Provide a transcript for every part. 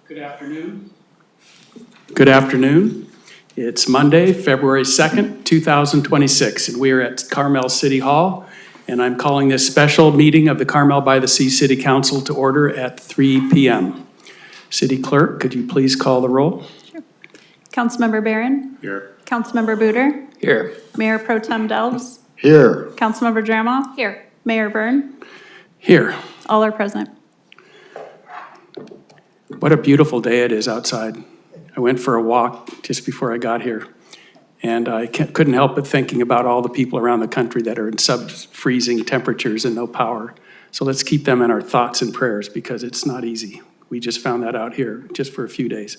Good afternoon. Good afternoon. It's Monday, February 2nd, 2026, and we are at Carmel City Hall, and I'm calling this special meeting of the Carmel-by-the-Sea City Council to order at 3 p.m. City Clerk, could you please call the roll? Sure. Councilmember Barron? Here. Councilmember Booter? Here. Mayor Pro Tem Delves? Here. Councilmember Drama? Here. Mayor Byrne? Here. All are present. What a beautiful day it is outside. I went for a walk just before I got here, and I couldn't help but thinking about all the people around the country that are in sub-freezing temperatures and no power. So let's keep them in our thoughts and prayers because it's not easy. We just found that out here just for a few days.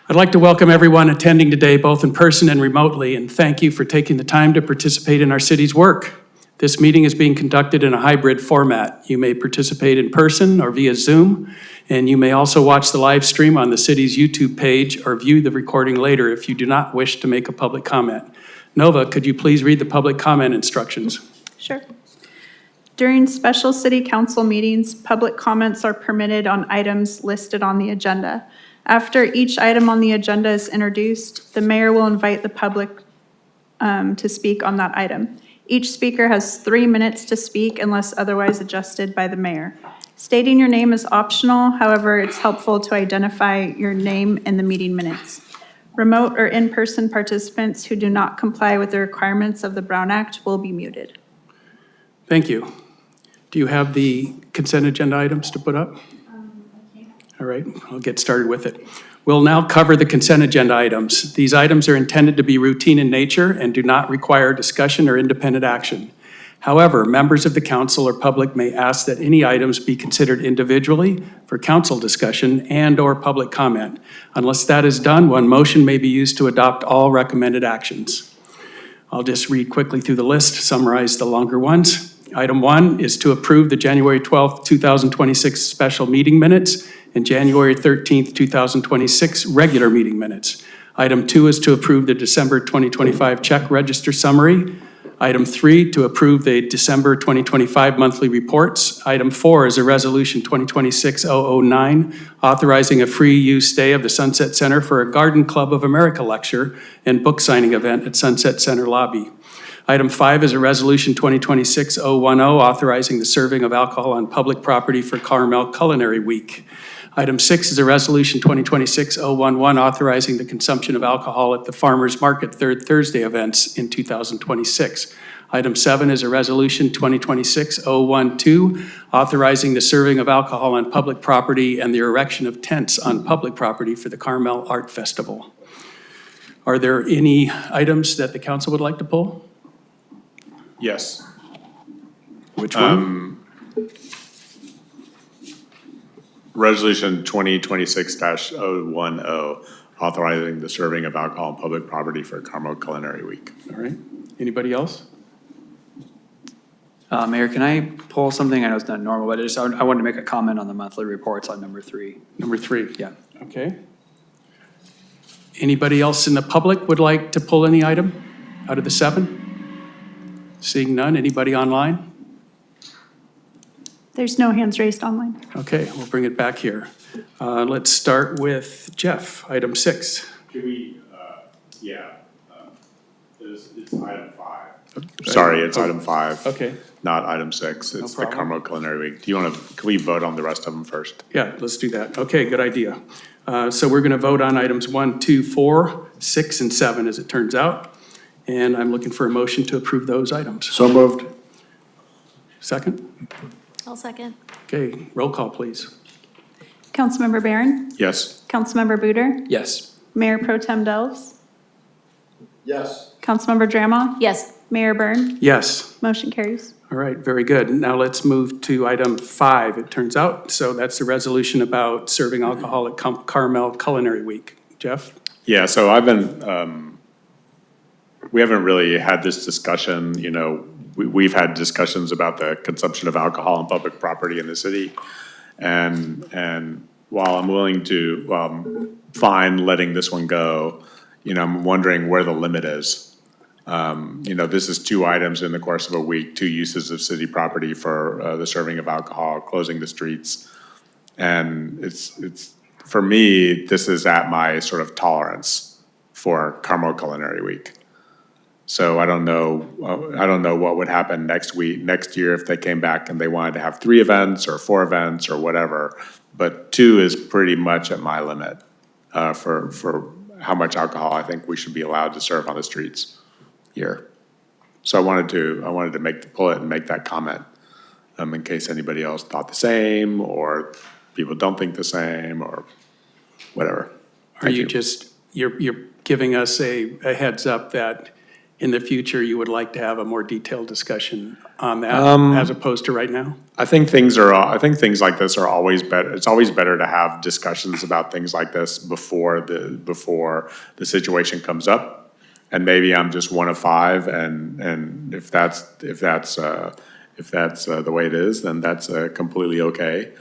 I'd like to welcome everyone attending today, both in person and remotely, and thank you for taking the time to participate in our city's work. This meeting is being conducted in a hybrid format. You may participate in person or via Zoom, and you may also watch the live stream on the city's YouTube page or view the recording later if you do not wish to make a public comment. Nova, could you please read the public comment instructions? Sure. During special city council meetings, public comments are permitted on items listed on the agenda. After each item on the agenda is introduced, the mayor will invite the public to speak on that item. Each speaker has 3 minutes to speak unless otherwise adjusted by the mayor. Stating your name is optional, however, it's helpful to identify your name in the meeting minutes. Remote or in-person participants who do not comply with the requirements of the Brown Act will be muted. Thank you. Do you have the consent agenda items to put up? All right, I'll get started with it. We'll now cover the consent agenda items. These items are intended to be routine in nature and do not require discussion or independent action. However, members of the council or public may ask that any items be considered individually for council discussion and/or public comment. Unless that is done, one motion may be used to adopt all recommended actions. I'll just read quickly through the list, summarize the longer ones. Item 1 is to approve the January 12th, 2026 special meeting minutes and January 13th, 2026 regular meeting minutes. Item 2 is to approve the December 2025 check register summary. Item 3, to approve the December 2025 monthly reports. Item 4 is a resolution 2026-009, authorizing a free use stay of the Sunset Center for a Garden Club of America lecture and book signing event at Sunset Center lobby. Item 5 is a resolution 2026-010, authorizing the serving of alcohol on public property for Carmel Culinary Week. Item 6 is a resolution 2026-011, authorizing the consumption of alcohol at the Farmers Market Third Thursday events in 2026. Item 7 is a resolution 2026-012, authorizing the serving of alcohol on public property and the erection of tents on public property for the Carmel Art Festival. Are there any items that the council would like to pull? Yes. Which one? Resolution 2026-010, authorizing the serving of alcohol on public property for Carmel Culinary Week. All right. Anybody else? Mayor, can I pull something? I know it's not normal, but I wanted to make a comment on the monthly reports on number 3. Number 3? Yeah. Okay. Anybody else in the public would like to pull any item out of the 7? Seeing none, anybody online? There's no hands raised online. Okay, we'll bring it back here. Let's start with Jeff, item 6. Can we, it's item 5. Sorry, it's item 5. Okay, Not item 6. It's the problem. Carmel Culinary Week. Do you want to, can we vote on the rest of them first? yeah, let's do that. Okay, good idea. So we're gonna vote on items 1, 2, 4, 6, and 7, as it turns out. And I'm looking for a motion to approve those items. So moved. Second? I'll second. Okay, roll call, please. Councilmember Barron? Yes. Councilmember Booter? Yes. Mayor Pro Tem Delves? Yes. Councilmember Drama? Yes. Mayor Byrne? Yes. Motion carries. All right, very good. Now let's move to item 5, it turns out. So that's the resolution about serving alcohol at Carmel Culinary Week. Jeff? Yeah, so I've been, we haven't really had this discussion, you know, we've had discussions about the consumption of alcohol on public property in the city. And while I'm willing to, fine letting this one go, you know, I'm wondering where the limit is. You know, this is 2 items in the course of a week, 2 uses of city property for the serving of alcohol, closing the streets. And it's for me, this is at my sort of tolerance for Carmel Culinary Week. So I don't know what would happen next year if they came back and they wanted to have 3 events or 4 events or whatever. But 2 is pretty much at my limit for how much alcohol I think we should be allowed to serve on the streets here. So I wanted to pull it and make that comment in case anybody else thought the same or people don't think the same or whatever. Are you just, you're giving us a heads up that in the future you would like to have a more detailed discussion on that as opposed to right now? I think things like this are always better. It's always better to have discussions about things like this before the situation comes up. And maybe I'm just one of 5, and if that's the way it is, then that's completely okay.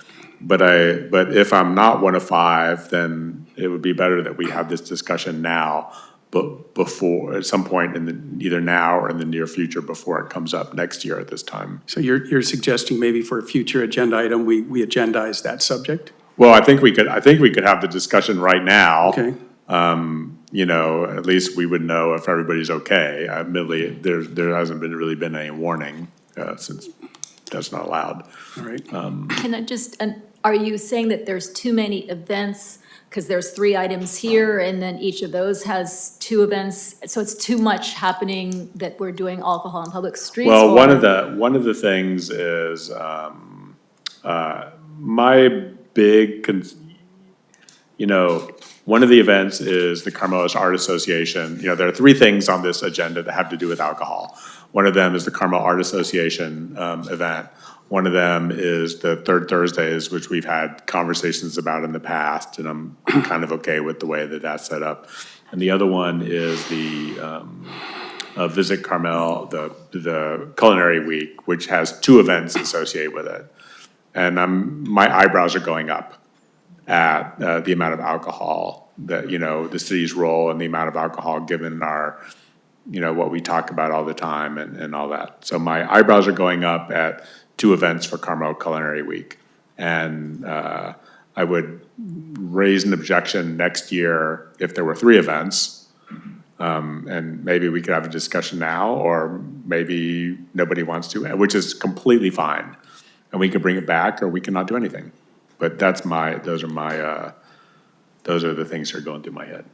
But if I'm not one of 5, then it would be better that we have this discussion now, but before, at some point either now or in the near future before it comes up next year at this time. So you're suggesting maybe for a future agenda item, we agendize that subject? Well, I think we could have the discussion right now. Okay. You know, at least we would know if everybody's okay. Admittedly, there hasn't really been any warning since that's not allowed. All right. Can I just, are you saying that there's too many events? Because there's 3 items here, and then each of those has 2 events, so it's too much happening that we're doing alcohol on public streets? Well, or- one of the things is my big, one of the events is the Carmel Art Association. You know, there are 3 things on this agenda that have to do with alcohol. One of them is the Carmel Art Association event. One of them is the Third Thursdays, which we've had conversations about in the past, and I'm kind of okay with the way that that's set up. And the other one is the Visit Carmel, the Culinary Week, which has 2 events associated with it. And my eyebrows are going up at the amount of alcohol that, the city's role and the amount of alcohol given our, what we talk about all the time and all that. So my eyebrows are going up at 2 events for Carmel Culinary Week. And I would raise an objection next year if there were 3 events. And maybe we could have a discussion now, or maybe nobody wants to, which is completely fine. And we could bring it back, or we cannot do anything. But those are the things that are going through my head.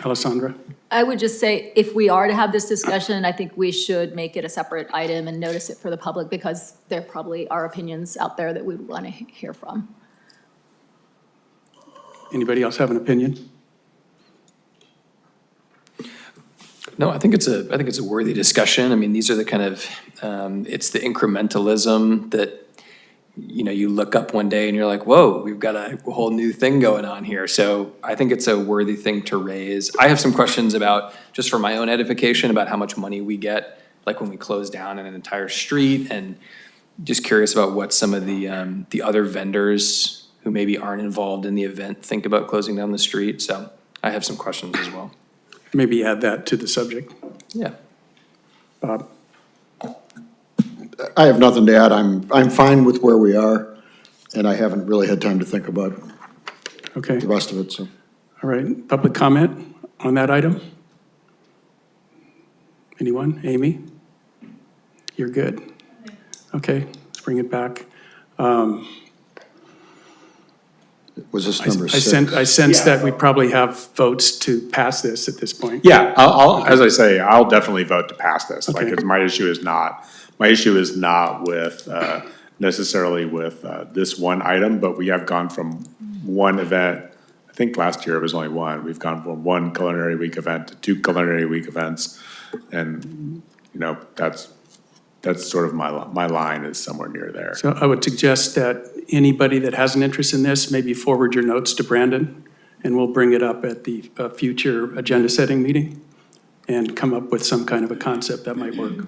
Alessandra? I would just say, if we are to have this discussion, I think we should make it a separate item and notice it for the public, because there probably are opinions out there that we would want to hear from. Anybody else have an opinion? No, I think it's a worthy discussion. I mean, these are the kind of, it's the incrementalism that, you look up one day and you're like, whoa, we've got a whole new thing going on here. So I think it's a worthy thing to raise. I have some questions about, just for my own edification, about how much money we get, like when we close down an entire street, and just curious about what some of the other vendors who maybe aren't involved in the event think about closing down the street. So I have some questions as well. Maybe add that to the subject. Yeah. Bob? I have nothing to add. I'm fine with where we are, and I haven't really had time to think about Okay. the rest of it, so. All right. Public comment on that item? Anyone? Amy? You're good. Okay, let's bring it back. Was this I number 6? I sense that we probably have votes to pass this at this point. Yeah, as I say, I'll definitely vote to pass this. Like, Okay. 'cause my issue is not with, necessarily with this one item, but we have gone from one event, I think last year it was only one. We've gone from 1 Culinary Week event to 2 Culinary Week events. And, that's sort of my line is somewhere near there. So I would suggest that anybody that has an interest in this, maybe forward your notes to Brandon, and we'll bring it up at the future agenda setting meeting and come up with some kind of a concept that might work.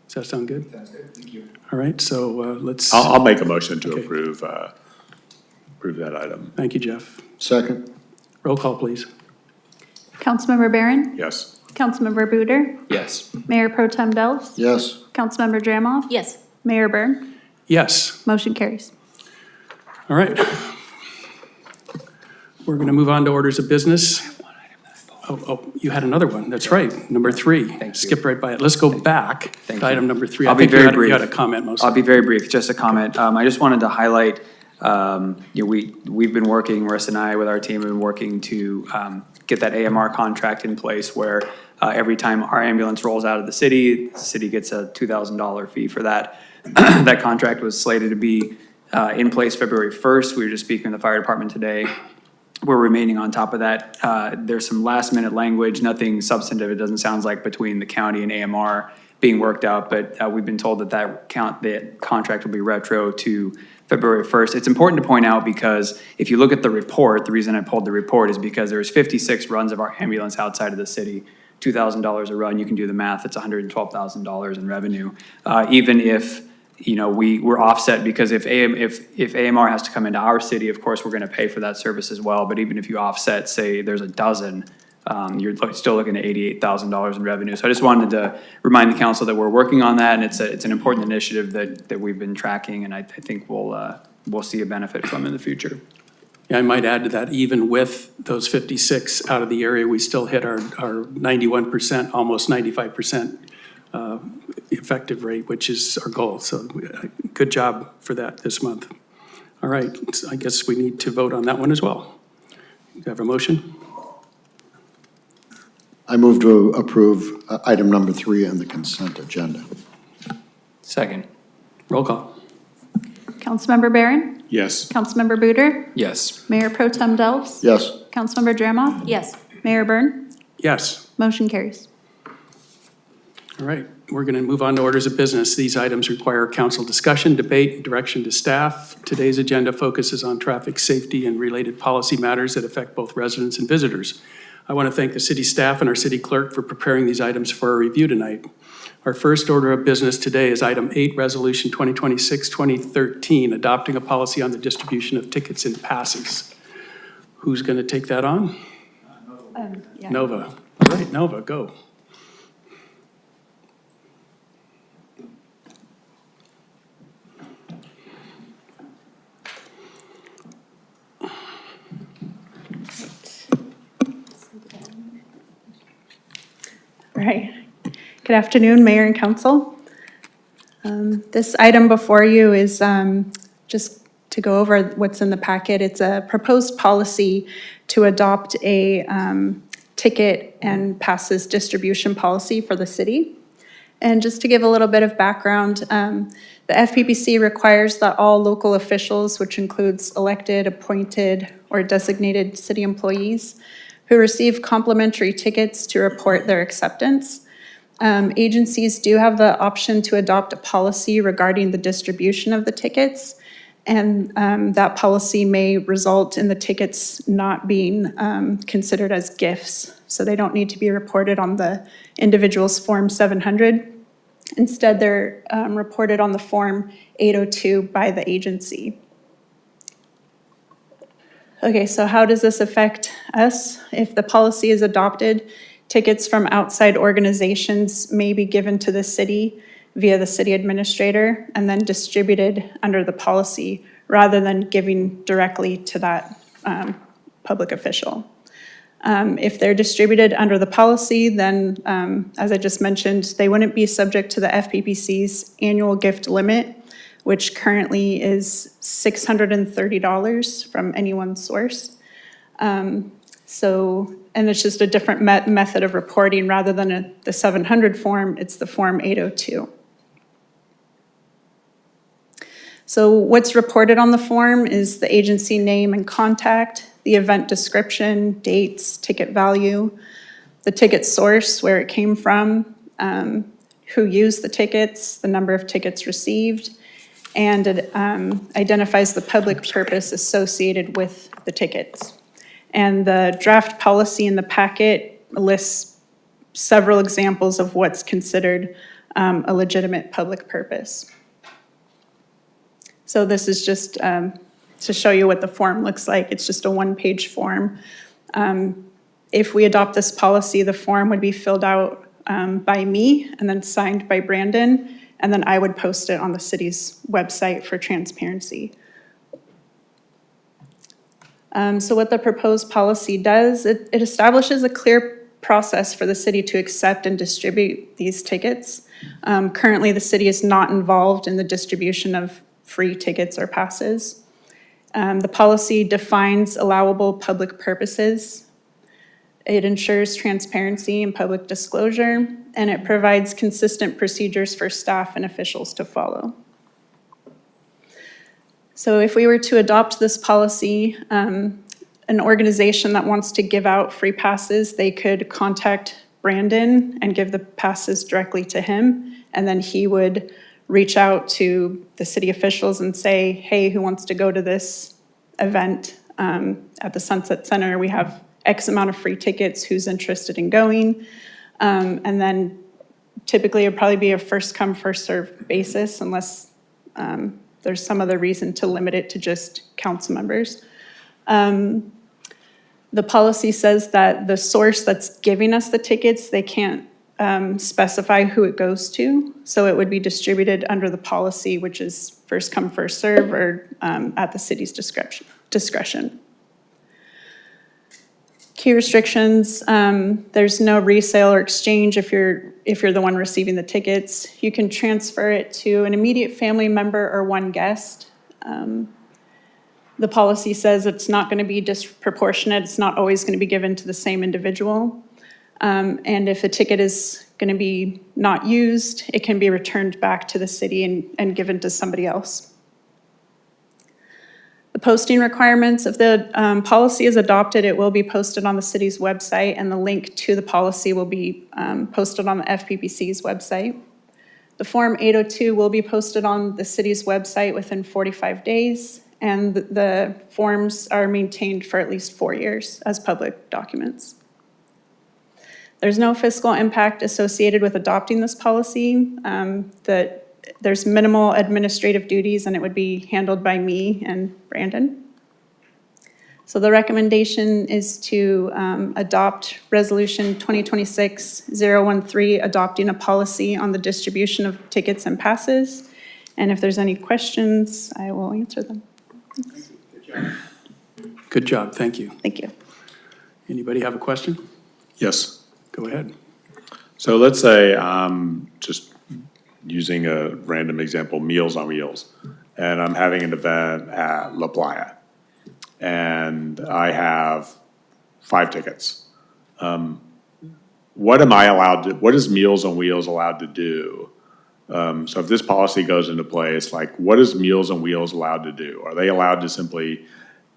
Does that sound good? Sounds good, thank you. All right, so let's, I'll make a motion to Okay. approve that item. thank you, Jeff. Second? Roll call, please. Councilmember Barron? Yes. Councilmember Buder? Yes. Mayor Pro Tem Bells? Yes. Councilmember Dramoff? Yes. Mayor Byrne? Yes, Motion carries. all right. we're going to move on to orders of business. Oh, you had another one. That's right. Number 3. you. Skip right by it. Let's go back Thank to you. item number 3. I'll I be think very you brief. had a comment mostly. I'll be very brief, just a comment. I just wanted to highlight, we've been working, Marissa and I, with our team, have been working to get that AMR contract in place where every time our ambulance rolls out of the city gets a $2,000 fee for that. That contract was slated to be in place February 1st. We were just speaking with the fire department today. We're remaining on top of that. There's some last minute language, nothing substantive, it doesn't sound like, between the county and AMR being worked out, but we've been told that that contract will be retro to February 1st. It's important to point out because if you look at the report, the reason I pulled the report is because there's 56 runs of our ambulance outside of the city, $2,000 a run, you can do the math, it's $112,000 in revenue. Even if we're offset, because if AMR has to come into our city, of course, we're gonna pay for that service as well. But even if you offset, say there's a dozen, you're still looking at $88,000 in revenue. So I just wanted to remind the council that we're working on that, and it's an important initiative that we've been tracking, and I think we'll see a benefit from in the future. Yeah, I might add to that, even with those 56 out of the area, we still hit our 91%, almost 95% effective rate, which is our goal. So good job for that this month. All right, so I guess we need to vote on that one as well. Do you have a motion? I move to approve item number 3 on the consent agenda. Second. Roll call. Councilmember Barron? Yes. Councilmember Buder? Yes. Mayor Pro Tem Delves? Yes. Councilmember Dramoff? Yes. Mayor Byrne? Yes. Motion carries. All right, we're going to move on to orders of business. These items require council discussion, debate, and direction to staff. Today's agenda focuses on traffic safety and related policy matters that affect both residents and visitors. I want to thank the city staff and our city clerk for preparing these items for our review tonight. Our first order of business today is item 8, Resolution 2026-2013, adopting a policy on the distribution of tickets and passes. Who's going to take that on? Yeah. Nova. All right, Nova, go. Right. Good afternoon, Mayor and Council. This item before you is just to go over what's in the packet. It's a proposed policy to adopt a ticket and passes distribution policy for the city. And just to give a little bit of background, the FPPC requires that all local officials, which includes elected, appointed, or designated city employees, who receive complimentary tickets to report their acceptance. Agencies do have the option to adopt a policy regarding the distribution of the tickets, and that policy may result in the tickets not being considered as gifts. So they don't need to be reported on the individual's Form 700. Instead, they're reported on the Form 802 by the agency. Okay, so how does this affect us? If the policy is adopted, tickets from outside organizations may be given to the city via the city administrator and then distributed under the policy rather than giving directly to that public official. If they're distributed under the policy, then as I just mentioned, they wouldn't be subject to the FPPC's annual gift limit, which currently is $630 from any one source. And it's just a different method of reporting rather than the 700 form, it's the Form 802. So what's reported on the form is the agency name and contact, the event description, dates, ticket value, the ticket source, where it came from, who used the tickets, the number of tickets received, and it identifies the public purpose associated with the tickets. And the draft policy in the packet lists several examples of what's considered a legitimate public purpose. So this is just to show you what the form looks like. It's just a one-page form. If we adopt this policy, the form would be filled out by me and then signed by Brandon, and then I would post it on the city's website for transparency. So what the proposed policy does, it establishes a clear process for the city to accept and distribute these tickets. Currently, the city is not involved in the distribution of free tickets or passes. The policy defines allowable public purposes. It ensures transparency and public disclosure, and it provides consistent procedures for staff and officials to follow. So if we were to adopt this policy, an organization that wants to give out free passes, they could contact Brandon and give the passes directly to him, and then he would reach out to the city officials and say, hey, who wants to go to this event at the Sunset Center? We have X amount of free tickets, who's interested in going? And then typically it'd probably be a first come, first served basis unless there's some other reason to limit it to just council members. The policy says that the source that's giving us the tickets, they can't specify who it goes to. So it would be distributed under the policy, which is first come, first serve, or at the city's discretion. Key restrictions, there's no resale or exchange if you're the one receiving the tickets. You can transfer it to an immediate family member or one guest. The policy says it's not going to be disproportionate. It's not always going to be given to the same individual. And if a ticket is going to be not used, it can be returned back to the city and given to somebody else. The posting requirements, if the policy is adopted, it will be posted on the city's website, and the link to the policy will be posted on the FPPC's website. The Form 802 will be posted on the city's website within 45 days, and the forms are maintained for at least 4 years as public documents. There's no fiscal impact associated with adopting this policy. There's minimal administrative duties, and it would be handled by me and Brandon. So the recommendation is to adopt Resolution 2026-013, adopting a policy on the distribution of tickets and passes. And if there's any questions, I will answer them. Good job, thank you. Thank you. Anybody have a question? Yes. Go ahead. So let's say, just using a random example, Meals on Wheels, and I'm having an event at La Playa, and I have 5 tickets. What am I allowed to, what is Meals on Wheels allowed to do? So if this policy goes into place, like, what is Meals on Wheels allowed to do? Are they allowed to simply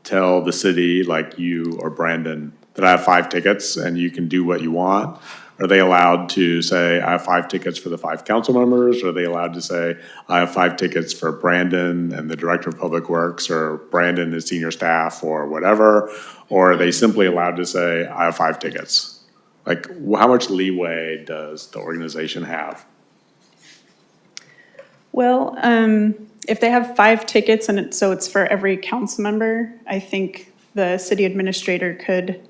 tell the city, like you or Brandon, that I have 5 tickets and you can do what you want? Are they allowed to say, I have 5 tickets for the 5 council members? Are they allowed to say, I have 5 tickets for Brandon and the Director of Public Works, or Brandon and senior staff, or whatever? Or are they simply allowed to say, I have 5 tickets? Like, how much leeway does the organization have? Well, if they have 5 tickets and it's for every council member, I think the city administrator could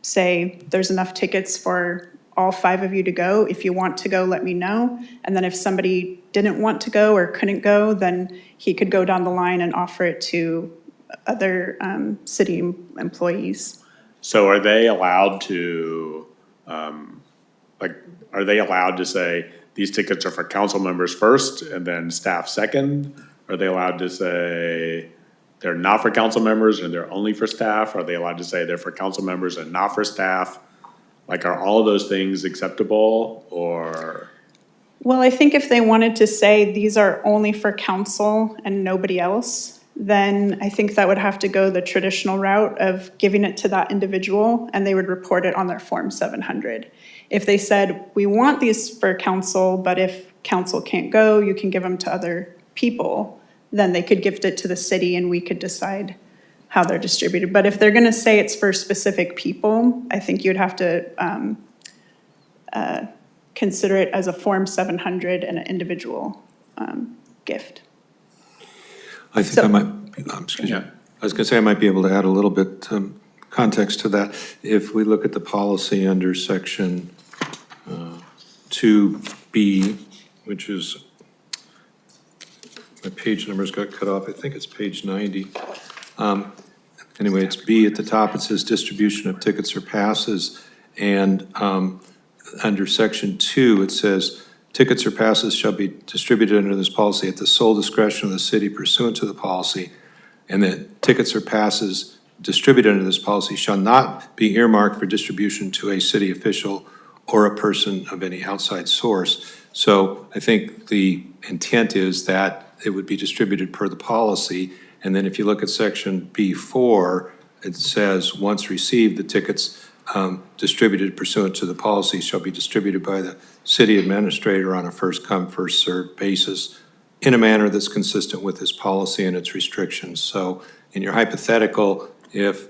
say, there's enough tickets for all 5 of you to go. If you want to go, let me know. And then if somebody didn't want to go or couldn't go, then he could go down the line and offer it to other city employees. So are they allowed to, are they allowed to say, these tickets are for council members first and then staff second? Are they allowed to say they're not for council members and they're only for staff? Are they allowed to say they're for council members and not for staff? Like, are all of those things acceptable, or? Well, I think if they wanted to say these are only for council and nobody else, then I think that would have to go the traditional route of giving it to that individual, and they would report it on their Form 700. If they said, we want these for council, but if council can't go, you can give them to other people, then they could gift it to the city and we could decide how they're distributed. But if they're gonna say it's for specific people, I think you'd have to consider it as a Form 700 and an individual gift. I think So- I might, excuse me. Yeah. I was going to say I might be able to add a little bit context to that. If we look at the policy under section 2B, which is, my page numbers got cut off, I think it's page 90. Anyway, it's B at the top, it says distribution of tickets or passes. And under section 2, it says tickets or passes shall be distributed under this policy at the sole discretion of the city pursuant to the policy. And that tickets or passes distributed under this policy shall not be earmarked for distribution to a city official or a person of any outside source. So I think the intent is that it would be distributed per the policy. And then if you look at section B4, it says, once received, the tickets distributed pursuant to the policy shall be distributed by the city administrator on a first-come, first-served basis in a manner that's consistent with this policy and its restrictions. So in your hypothetical, if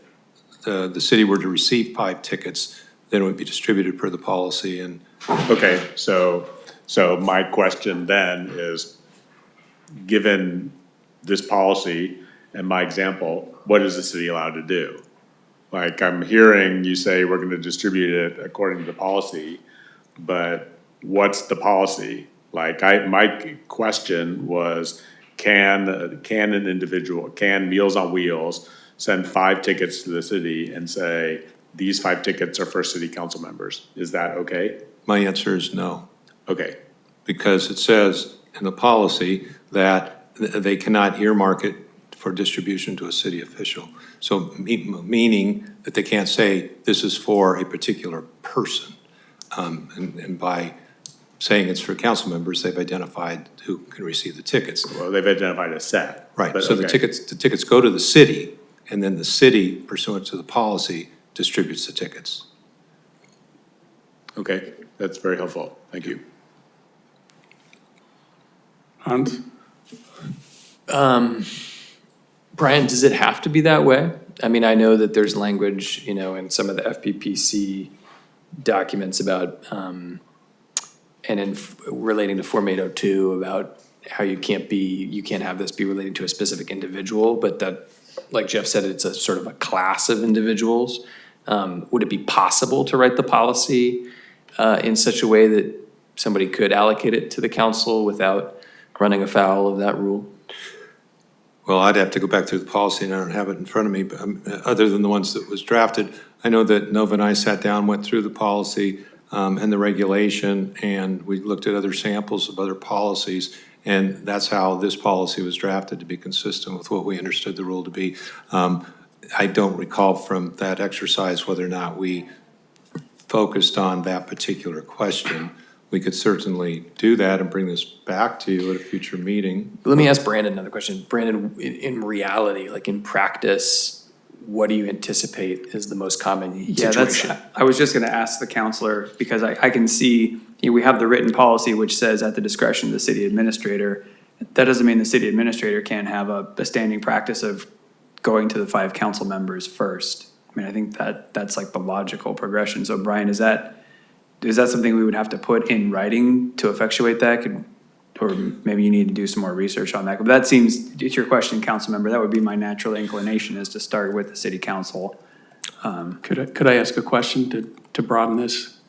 the city were to receive 5 tickets, then it would be distributed per the policy. And Okay, so my question then is, given this policy and my example, what is the city allowed to do? Like, I'm hearing you say we're gonna distribute it according to the policy, but what's the policy? Like, my question was, can an individual, can Meals on Wheels send 5 tickets to the city and say, these 5 tickets are for city council members? Is that okay? my answer is no, Okay, because it says in the policy that they cannot earmark it for distribution to a city official. So meaning that they can't say this is for a particular person. And by saying it's for council members, they've identified who can receive the tickets. well, they've identified a set. Right, but so the okay. tickets go to the city, and then the city pursuant to the policy distributes the tickets. Okay, that's very helpful, thank you. Hans? Brian, does it have to be that way? I mean, I know that there's language, you know, in some of the FPPC documents about, and in relating to Form 802 about how you can't have this be relating to a specific individual, but that, like Jeff said, it's a sort of a class of individuals. Would it be possible to write the policy in such a way that somebody could allocate it to the council without running afoul of that rule? Well, I'd have to go back through the policy, and I don't have it in front of me, but other than the ones that was drafted, I know that Nova and I sat down, went through the policy and the regulation, and we looked at other samples of other policies, and that's how this policy was drafted, to be consistent with what we understood the rule to be. I don't recall from that exercise whether or not we focused on that particular question. We could certainly do that and bring this back to you at a future meeting. Let me ask Brandon another question. Brandon, in reality, like in practice, what do you anticipate is the most common Yeah, situation? I was just gonna ask the counselor, because I can see, you know, we have the written policy which says at the discretion of the city administrator. That doesn't mean the city administrator can't have a standing practice of going to the 5 council members first. I mean, I think that's like the logical progression. So Brian, is that something we would have to put in writing to effectuate that? Or maybe you need to do some more research on that. But that seems, it's your question, council member, that would be my natural inclination, is to start with the city council. Could I ask a question to broaden this?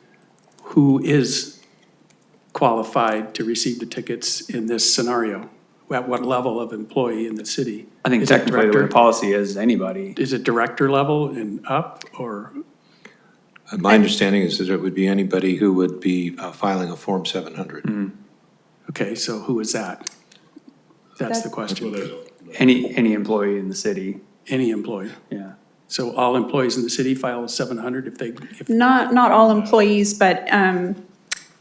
Who is qualified to receive the tickets in this scenario? At what level of employee in the city? I think Is it technically the way the director? policy is anybody. Is it director level and up, or? My understanding is that it would be anybody who would be filing a Form 700. Okay, so who is that? That's the question. Any employee in the city, Any employee. yeah. So all employees in the city file a 700 if Not all employees, but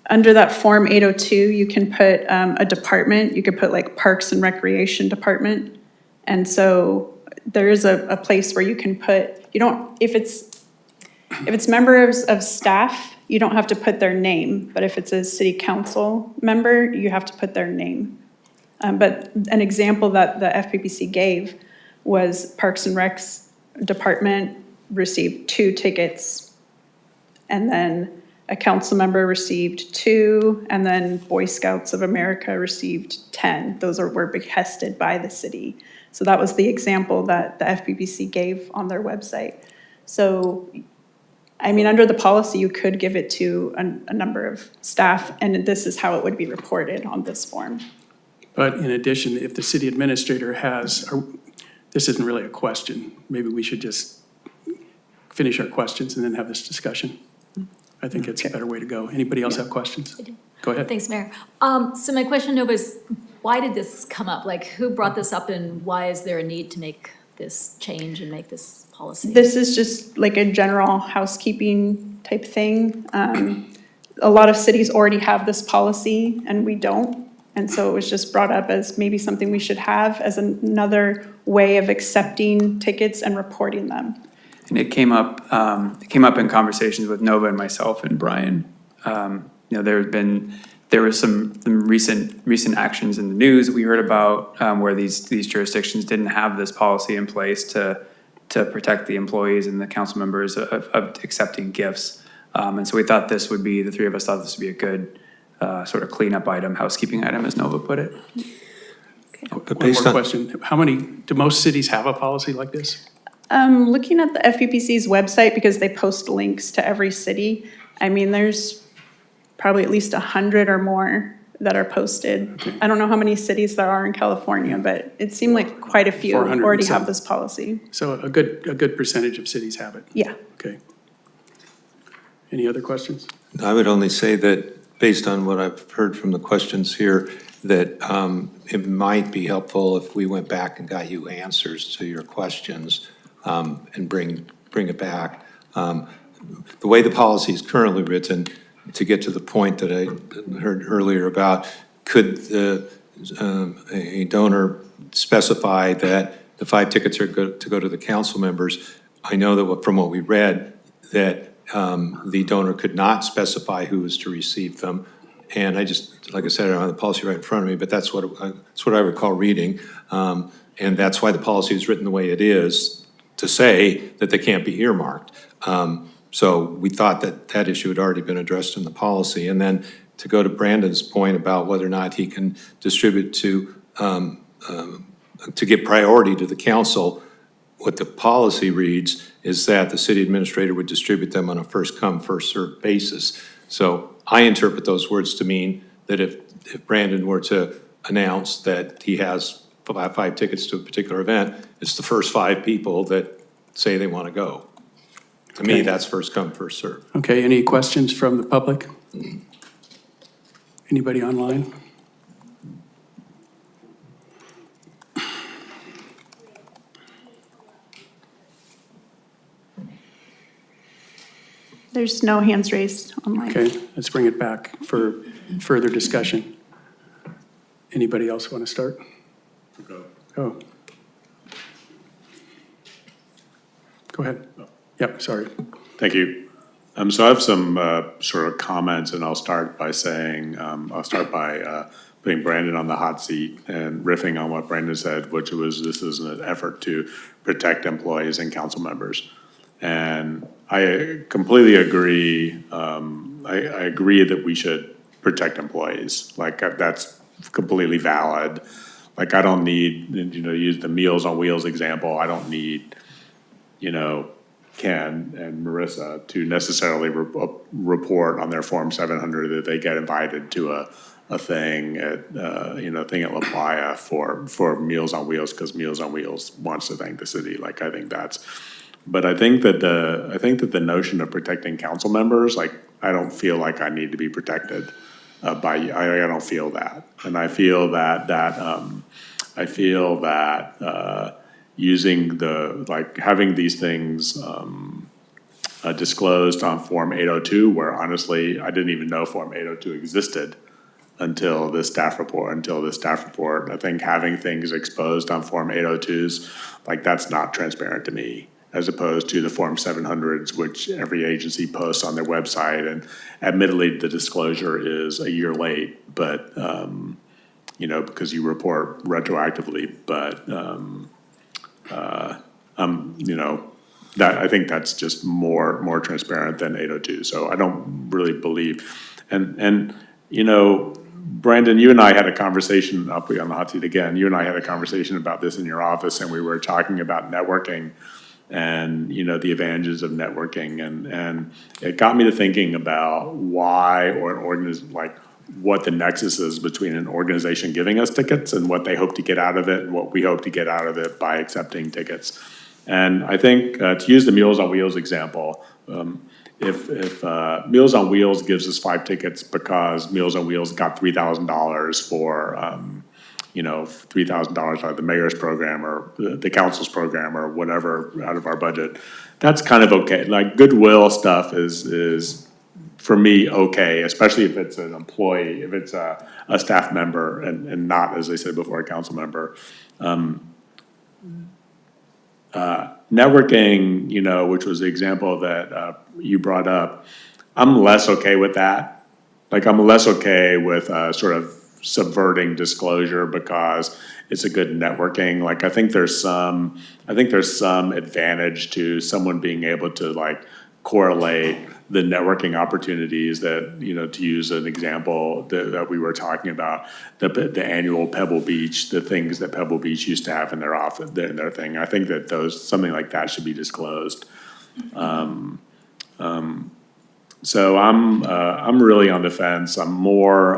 under that Form 802, you can put a department, you could put like Parks and Recreation Department. And so there is a place where you can put, you don't, if it's members of staff, you don't have to put their name. But if it's a city council member, you have to put their name. But an example that the FPPC gave was Parks and Recs Department received 2 tickets, and then a council member received 2, and then Boy Scouts of America received 10. Those were behested by the city. So that was the example that the FPPC gave on their website. So, I mean, under the policy, you could give it to a number of staff, and this is how it would be reported on this form. But in addition, if the city administrator this isn't really a question. Maybe we should just finish our questions and then have this discussion. I think it's a better way to go. Anybody else have questions? I do. Go ahead. Thanks, Mayor. So my question, Nova, is why did this come up? Like, who brought this up and why is there a need to make this change and make this policy? This is just like a general housekeeping type thing. A lot of cities already have this policy and we don't. And so it was just brought up as maybe something we should have as another way of accepting tickets and reporting them. And it came up in conversations with Nova and myself and Brian. There was some recent actions in the news that we heard about where these jurisdictions didn't have this policy in place to protect the employees and the council members of accepting gifts. And so we thought the three of us thought this would be a good sort of cleanup item, housekeeping item, as Nova put it. But One based more on, question. Do most cities have a policy like this? Looking at the FPPC's website, because they post links to every city, I mean, there's probably at least 100 or more that are posted. I don't know how many cities there are in California, but it seemed like quite a few 400 and already some. have this policy. So a good percentage of cities have it. Yeah. Okay. Any other questions? I would only say that, based on what I've heard from the questions here, that it might be helpful if we went back and got you answers to your questions and bring it back. The way the policy is currently written, to get to the point that I heard earlier about, could a donor specify that the 5 tickets are to go to the council members? I know that from what we read, that the donor could not specify who was to receive them. And I just, like I said, I don't have the policy right in front of me, but that's what I recall reading. And that's why the policy is written the way it is, to say that they can't be earmarked. So we thought that issue had already been addressed in the policy. And then to go to Brandon's point about whether or not he can distribute to give priority to the council, what the policy reads is that the city administrator would distribute them on a first-come, first-served basis. So I interpret those words to mean that if Brandon were to announce that he has 5 tickets to a particular event, it's the first 5 people that say they want to go. To me, that's first-come, first-served. Okay, any questions from the public? Anybody online? There's no hands raised online. Okay, let's bring it back for further discussion. Anybody else want to start? Go. Go ahead. Yep, sorry. Thank you. So I have some sort of comments, and I'll start by saying, putting Brandon on the hot seat and riffing on what Brandon said, which was this is an effort to protect employees and council members. And I completely agree. I agree that we should protect employees. Like, that's completely valid. Like, I don't need, use the Meals on Wheels example. I don't need, Ken and Marissa to necessarily report on their Form 700 that they get invited to a thing at, thing at La Playa for Meals on Wheels, because Meals on Wheels wants to thank the city. Like, I think that's, but I think that the notion of protecting council members, like, I don't feel like I need to be protected I don't feel that. And I feel that using having these things disclosed on Form 802, where honestly, I didn't even know Form 802 existed until this staff report. I think having things exposed on Form 802s, like, that's not transparent to me, as opposed to the Form 700s, which every agency posts on their website. And admittedly, the disclosure is a year late, but, because you report retroactively. But, that, I think that's just more transparent than 802. So I don't really believe, and Brandon, you and I had a conversation, I'll put you on the hot seat again, you and I had a conversation about this in your office, and we were talking about networking and, the advantages of networking. And it got me to thinking about why, or an organism, like, what the nexus is between an organization giving us tickets and what they hope to get out of it and what we hope to get out of it by accepting tickets. And I think, to use the Meals on Wheels example, if Meals on Wheels gives us 5 tickets because Meals on Wheels got $3,000 for, $3,000 out of the mayor's program or the council's program or whatever out of our budget, that's kind of okay. Like goodwill stuff is for me, okay, especially if it's an employee, if it's a staff member and not, as I said before, a council member. Networking, which was the example that you brought up, I'm less okay with that. Like, I'm less okay with sort of subverting disclosure because it's a good networking. Like, I think there's some advantage to someone being able to like correlate the networking opportunities that, to use an example that we were talking about, the annual Pebble Beach, the things that Pebble Beach used to have in their office, in their thing. I think that something like that should be disclosed. So I'm really on the fence. I'm more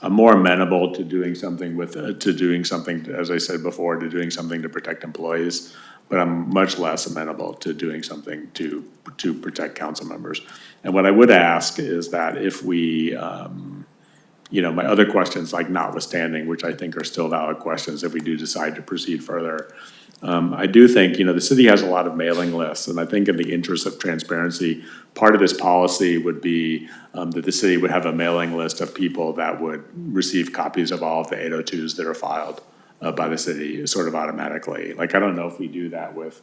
amenable to doing something as I said before, to doing something to protect employees, but I'm much less amenable to doing something to protect council members. And what I would ask is that if we, my other questions, like notwithstanding, which I think are still valid questions if we do decide to proceed further, I do think, the city has a lot of mailing lists, and I think in the interest of transparency, part of this policy would be that the city would have a mailing list of people that would receive copies of all of the 802s that are filed by the city sort of automatically. Like, I don't know if we do that with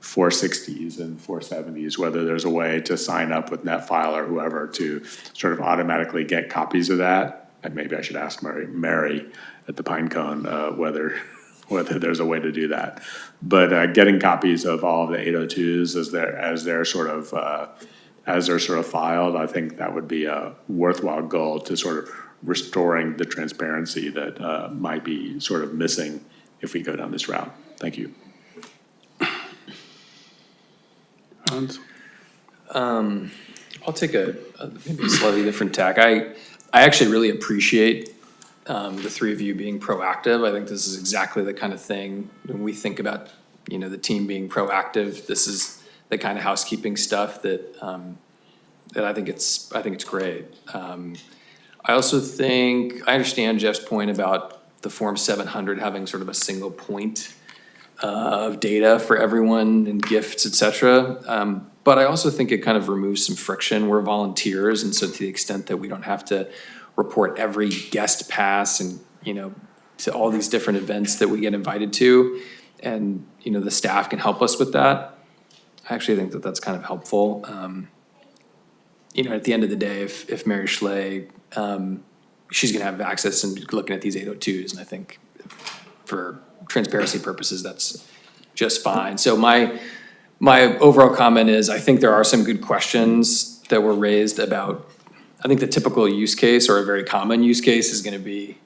460s and 470s, whether there's a way to sign up with NetFile or whoever to sort of automatically get copies of that. And maybe I should ask Mary at the Pinecone whether there's a way to do that. But getting copies of all of the 802s as they're sort of filed, I think that would be a worthwhile goal to sort of restoring the transparency that might be sort of missing if we go down this route. Thank you. Hans? I'll take maybe a slightly different tack. I actually really appreciate the three of you being proactive. I think this is exactly the kind of thing when we think about, the team being proactive. This is the kind of housekeeping stuff that I think it's great. I also think I understand Jeff's point about the Form 700 having sort of a single point of data for everyone and gifts, et cetera. But I also think it kind of removes some friction. We're volunteers, and so to the extent that we don't have to report every guest pass and, to all these different events that we get invited to, and, the staff can help us with that, I actually think that that's kind of helpful. At the end of the day, if Mary Schley, she's gonna have access and looking at these 802s, and I think for transparency purposes, that's just fine. So my overall comment is, I think there are some good questions that were raised about, I think the typical use case or a very common use case is gonna be,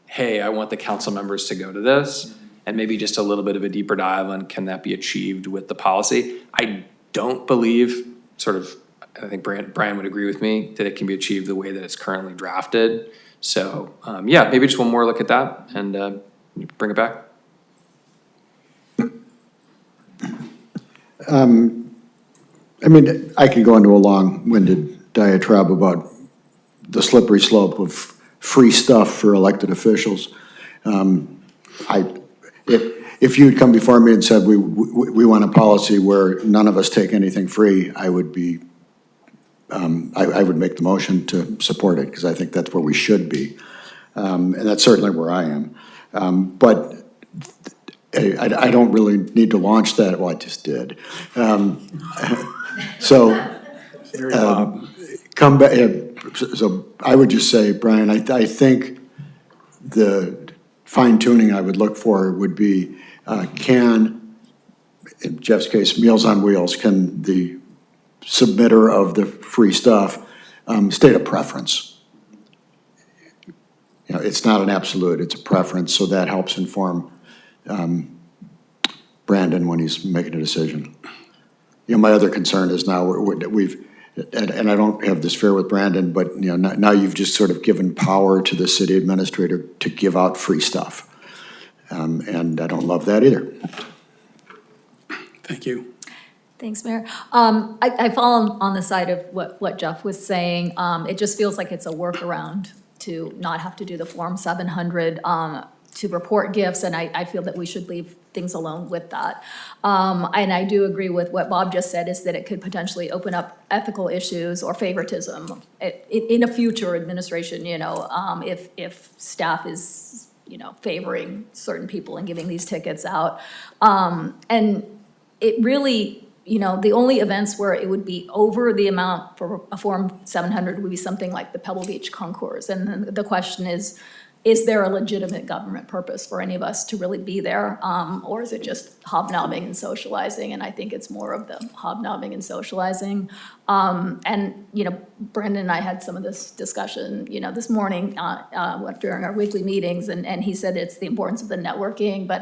hey, I want the council members to go to this, and maybe just a little bit of a deeper dive on can that be achieved with the policy. I don't believe, I think Brian would agree with me, that it can be achieved the way that it's currently drafted. So, maybe just one more look at that and bring it back. I could go into a long-winded diatribe about the slippery slope of free stuff for elected officials. If you had come before me and said we want a policy where none of us take anything free, I would make the motion to support it, because I think that's where we should be. And that's certainly where I am. But I don't really need to launch that. Well, I just did. Come back. So I would just say, Brian, I think the fine tuning I would look for would be, can, in Jeff's case, Meals on Wheels, can the submitter of the free stuff state a preference? It's not an absolute, it's a preference, so that helps inform Brandon when he's making a decision. My other concern is now and I don't have this fair with Brandon, but, you know, now you've just sort of given power to the city administrator to give out free stuff. And I don't love that either. Thank you. Thanks, Mayor. I fall on the side of what Jeff was saying. It just feels like it's a workaround to not have to do the Form 700 to report gifts, and I feel that we should leave things alone with that. And I do agree with what Bob just said, is that it could potentially open up ethical issues or favoritism in a future administration, you know, if staff is, you know, favoring certain people and giving these tickets out. And it really, you know, the only events where it would be over the amount for a Form 700 would be something like the Pebble Beach Concours. And then the question is there a legitimate government purpose for any of us to really be there? Or is it just hobnobbing and socializing? And I think it's more of the hobnobbing and socializing. And, you know, Brandon and I had some of this discussion, you know, this morning during our weekly meetings, and he said it's the importance of the networking, but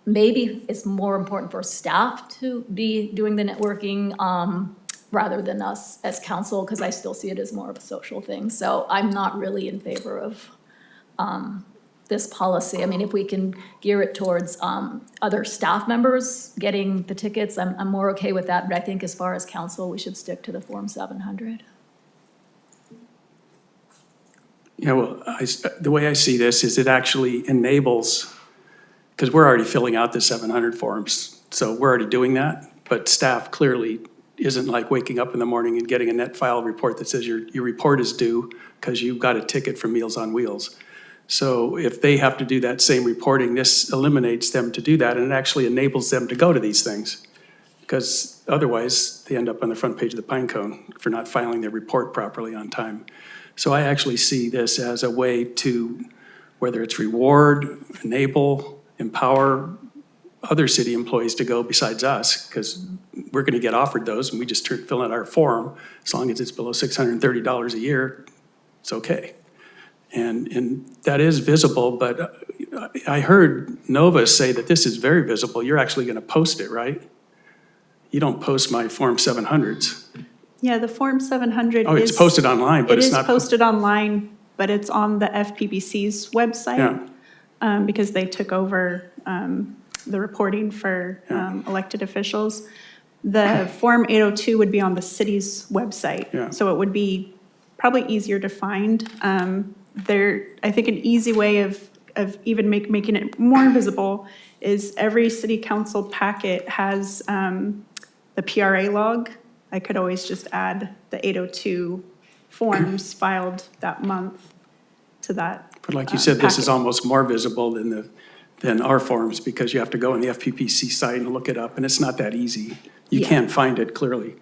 maybe it's more important for staff to be doing the networking rather than us as council, because I still see it as more of a social thing. So I'm not really in favor of this policy. I mean, if we can gear it towards other staff members getting the tickets, I'm more okay with that. But I think as far as council, we should stick to the Form 700. Yeah, well, the way I see this is it actually enables, because we're already filling out the 700 forms, so we're already doing that, but staff clearly isn't like waking up in the morning and getting a net file report that says your report is due because you got a ticket from Meals on Wheels. So if they have to do that same reporting, this eliminates them to do that, and it actually enables them to go to these things. Because otherwise, they end up on the front page of the Pine Cone for not filing their report properly on time. So I actually see this as a way to, whether it's reward, enable, empower other city employees to go besides us, because we're gonna get offered those and we just fill out our form. As long as it's below $630 a year, it's okay. And that is visible, but I heard Nova say that this is very visible. You're actually gonna post it, right? You don't post my Form 700s. Yeah, the Form 700 Oh, it's posted online, but it's not. It is posted online, but it's on the FPBC's website. Because they took over the reporting for elected officials. The Form 802 would be on the city's website. Yeah. So it would be probably easier to find. I think an easy way of even making it more visible is every city council packet has the PRA log. I could always just add the 802 forms filed that month to that. But like you said, this is packet. almost more visible than our forms, because you have to go on the FPPC site and look it up, and it's not that easy. You Yeah. can't find it clearly.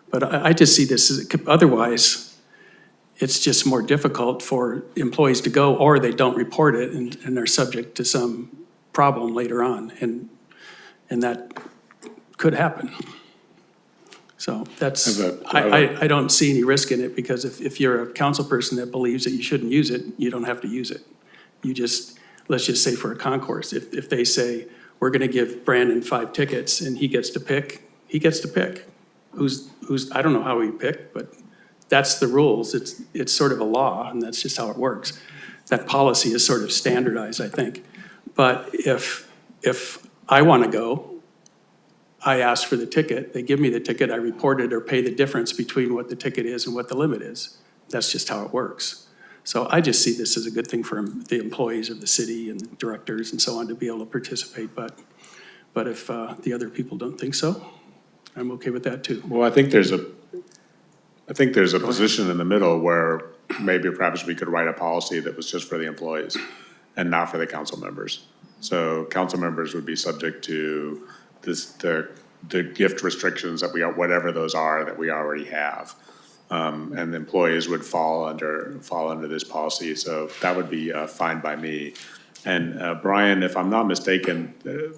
But I just see this as, otherwise, it's just more difficult for employees to go, or they don't report it, and they're subject to some problem later on, and that could happen. So that's, I don't see any risk in it, because if you're a council person that believes that you shouldn't use it, you don't have to use it. You just, let's just say for a concourse, if they say, we're gonna give Brandon 5 tickets and he gets to pick, he gets to pick. Who's, I don't know how he picked, but that's the rules. It's sort of a law, and that's just how it works. That policy is sort of standardized, I think. But if I wanna go, I ask for the ticket, they give me the ticket, I report it or pay the difference between what the ticket is and what the limit is. That's just how it works. So I just see this as a good thing for the employees of the city and the directors and so on to be able to participate. But if the other people don't think so, I'm okay with that too. Well, I think there's a position in the middle where maybe perhaps we could write a policy that was just for the employees and not for the council members. So council members would be subject to the gift restrictions that whatever those are that we already have. And the employees would fall under this policy, so that would be fine by me. And Brian, if I'm not mistaken,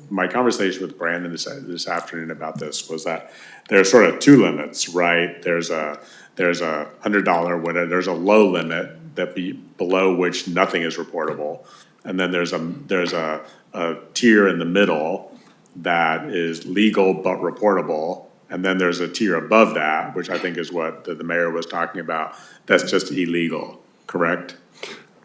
my conversation with Brandon this afternoon about this was that there's sort of 2 limits, right? There's a $100 whatever, there's a low limit below which nothing is reportable, and then there's a tier in the middle that is legal but reportable, And then there's a tier above that, which I think is what the mayor was talking about, that's just illegal, correct?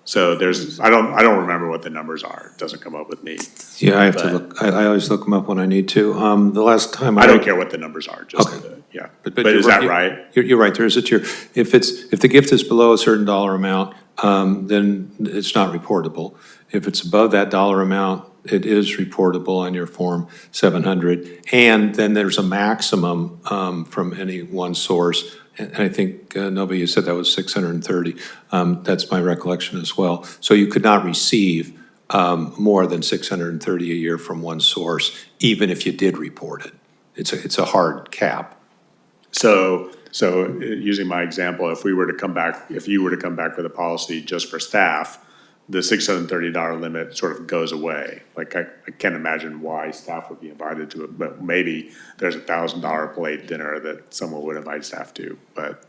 So there's, I don't remember what the numbers are, it doesn't come up with me. Yeah, I have to But- look, I always look them up when I need to. The last time I don't care what the numbers are, just, Okay. yeah. But But you're is that right. right? You're right, there is a tier. If the gift is below a certain dollar amount, then it's not reportable. If it's above that dollar amount, it is reportable on your Form 700. And then there's a maximum from any one source. And I think, Nova, you said that was 630. That's my recollection as well. So you could not receive more than 630 a year from one source, even if you did report it. It's a hard cap. So using my example, if you were to come back with a policy just for staff, the $630 limit sort of goes away. Like, I can't imagine why staff would be invited to it, but maybe there's $1,000 plate dinner that someone would invite staff to. But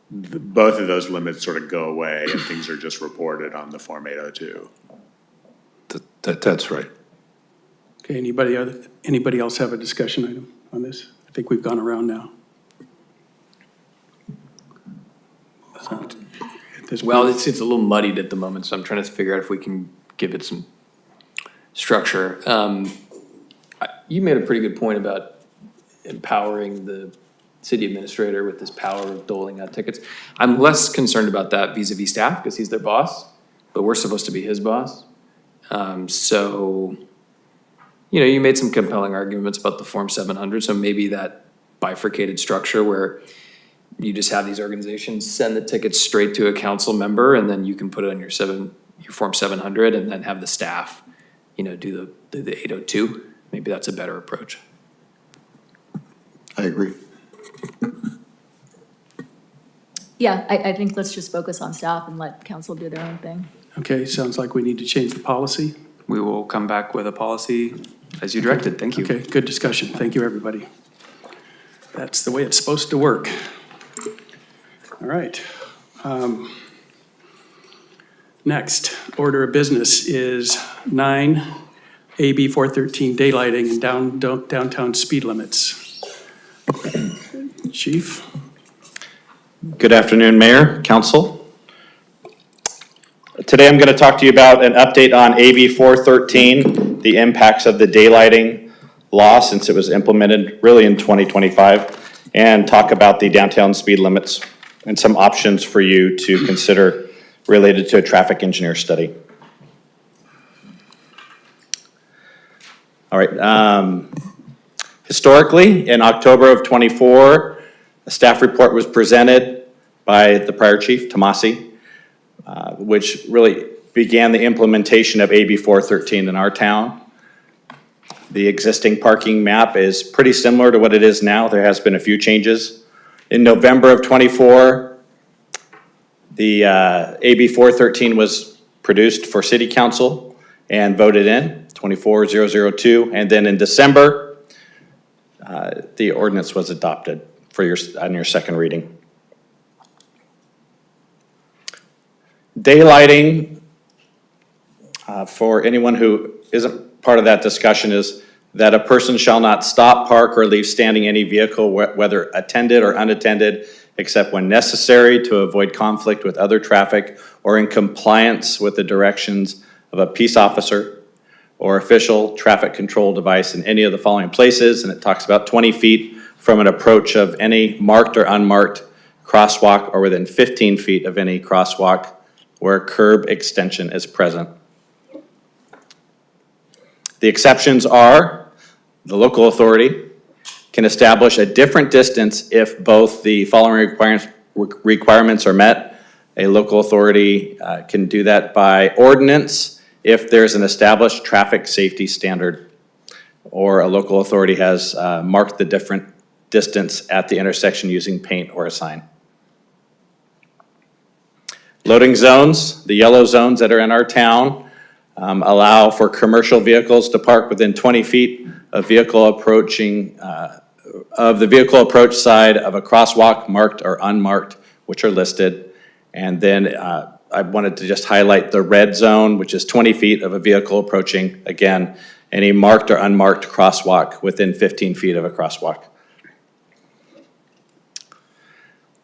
both of those limits sort of go away and things are just reported on the Form 802. That's right. Okay, anybody else have a discussion item on this? I think we've gone around now. So, at this Well, point- it's a little muddied at the moment, so I'm trying to figure out if we can give it some structure. You made a pretty good point about empowering the city administrator with this power of doling out tickets. I'm less concerned about that vis-a-vis staff, because he's their boss, but we're supposed to be his boss. So, you know, you made some compelling arguments about the Form 700, so maybe that bifurcated structure where you just have these organizations send the tickets straight to a council member, and then you can put it on your Form 700, and then have the staff, you know, do the 802. Maybe that's a better approach. I agree. Yeah, I think let's just focus on staff and let council do their own thing. Okay, sounds like we need to change the policy. We will come back with a policy as you directed. Thank you. Okay, good discussion. Thank you, everybody. That's the way it's supposed to work. All right. Next order of business is 9, AB 413, daylighting and downtown speed limits. Chief? Good afternoon, Mayor, Council. Today I'm going to talk to you about an update on AB 413, the impacts of the daylighting law since it was implemented really in 2025, and talk about the downtown speed limits and some options for you to consider related to a traffic engineer study. All right. Historically, in October of '24, a staff report was presented by the prior chief, Tomasi, which really began the implementation of AB 413 in our town. The existing parking map is pretty similar to what it is now. There has been a few changes. In November of '24, the AB 413 was produced for city council and voted in, 24-002. And then in December, the ordinance was adopted on your second reading. Daylighting, for anyone who isn't part of that discussion, is that a person shall not stop, park, or leave standing any vehicle, whether attended or unattended, except when necessary to avoid conflict with other traffic or in compliance with the directions of a peace officer or official traffic control device in any of the following places. And it talks about 20 feet from an approach of any marked or unmarked crosswalk, or within 15 feet of any crosswalk where curb extension is present. The exceptions are the local authority can establish a different distance if both the following requirements are met. A local authority can do that by ordinance if there's an established traffic safety standard, or a local authority has marked the different distance at the intersection using paint or a sign. Loading zones, the yellow zones that are in our town, allow for commercial vehicles to park within 20 feet of vehicle approaching, of the vehicle approach side of a crosswalk, marked or unmarked, which are listed. And then I wanted to just highlight the red zone, which is 20 feet of a vehicle approaching, again, any marked or unmarked crosswalk within 15 feet of a crosswalk.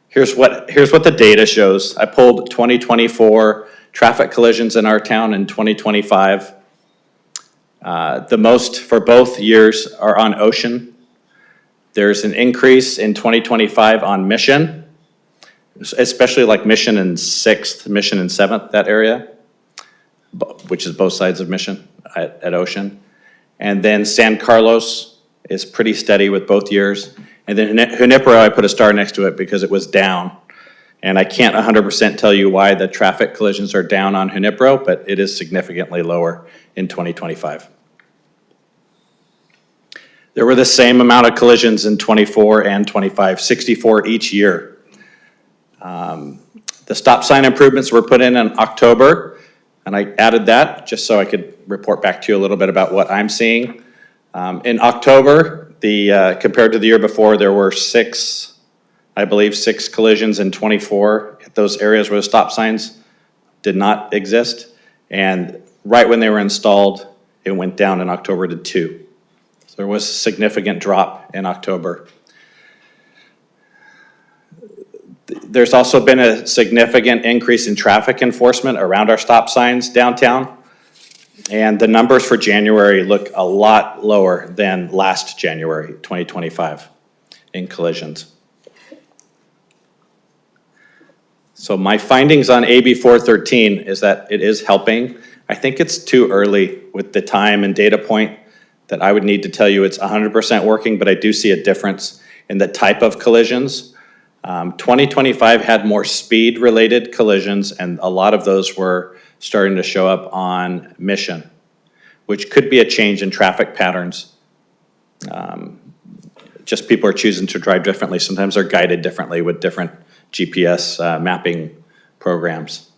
Here's what the data shows. I pulled 2024 traffic collisions in our town in 2025. The most for both years are on Ocean. There's an increase in 2025 on Mission, especially like Mission and 6th, Mission and 7th, that area, which is both sides of Mission at Ocean. And then San Carlos is pretty steady with both years. And then Junipero, I put a star next to it because it was down. And I can't 100% tell you why the traffic collisions are down on Junipero, but it is significantly lower in 2025. There were the same amount of collisions in 24 and 25, 64 each year. The stop sign improvements were put in October, and I added that just so I could report back to you a little bit about what I'm seeing. In October, compared to the year before, there were six collisions in 24 at those areas where the stop signs did not exist. And right when they were installed, it went down in October to 2. So there was a significant drop in October. There's also been a significant increase in traffic enforcement around our stop signs downtown. And the numbers for January look a lot lower than last January, 2025, in collisions. So my findings on AB 413 is that it is helping. I think it's too early with the time and data point that I would need to tell you it's 100% working, but I do see a difference in the type of collisions. 2025 had more speed-related collisions, and a lot of those were starting to show up on Mission, which could be a change in traffic patterns. Just people are choosing to drive differently. Sometimes they're guided differently with different GPS mapping programs.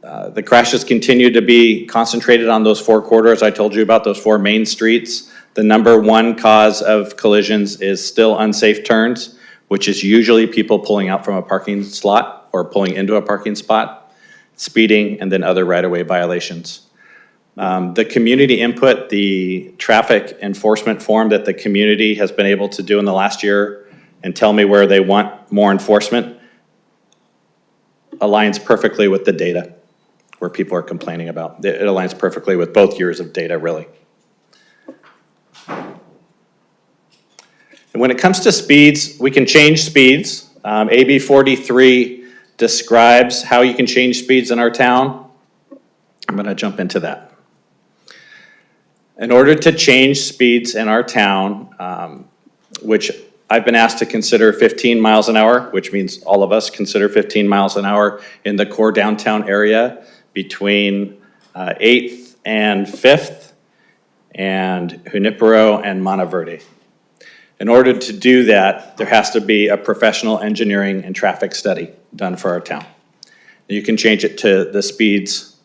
The crashes continue to be concentrated on those 4 corridors I told you about, those 4 main streets. The number 1 cause of collisions is still unsafe turns, which is usually people pulling out from a parking slot or pulling into a parking spot, speeding, and then other right-of-way violations. The community input, the traffic enforcement form that the community has been able to do in the last year and tell me where they want more enforcement aligns perfectly with the data where people are complaining about. It aligns perfectly with both years of data, really. And when it comes to speeds, we can change speeds. AB 43 describes how you can change speeds in our town. I'm going to jump into that. In order to change speeds in our town, which I've been asked to consider 15 miles an hour, which means all of us consider 15 miles an hour in the core downtown area between 8th and 5th and Junipero and Monte Verde. In order to do that, there has to be a professional engineering and traffic study done for our town. You can change it to the speeds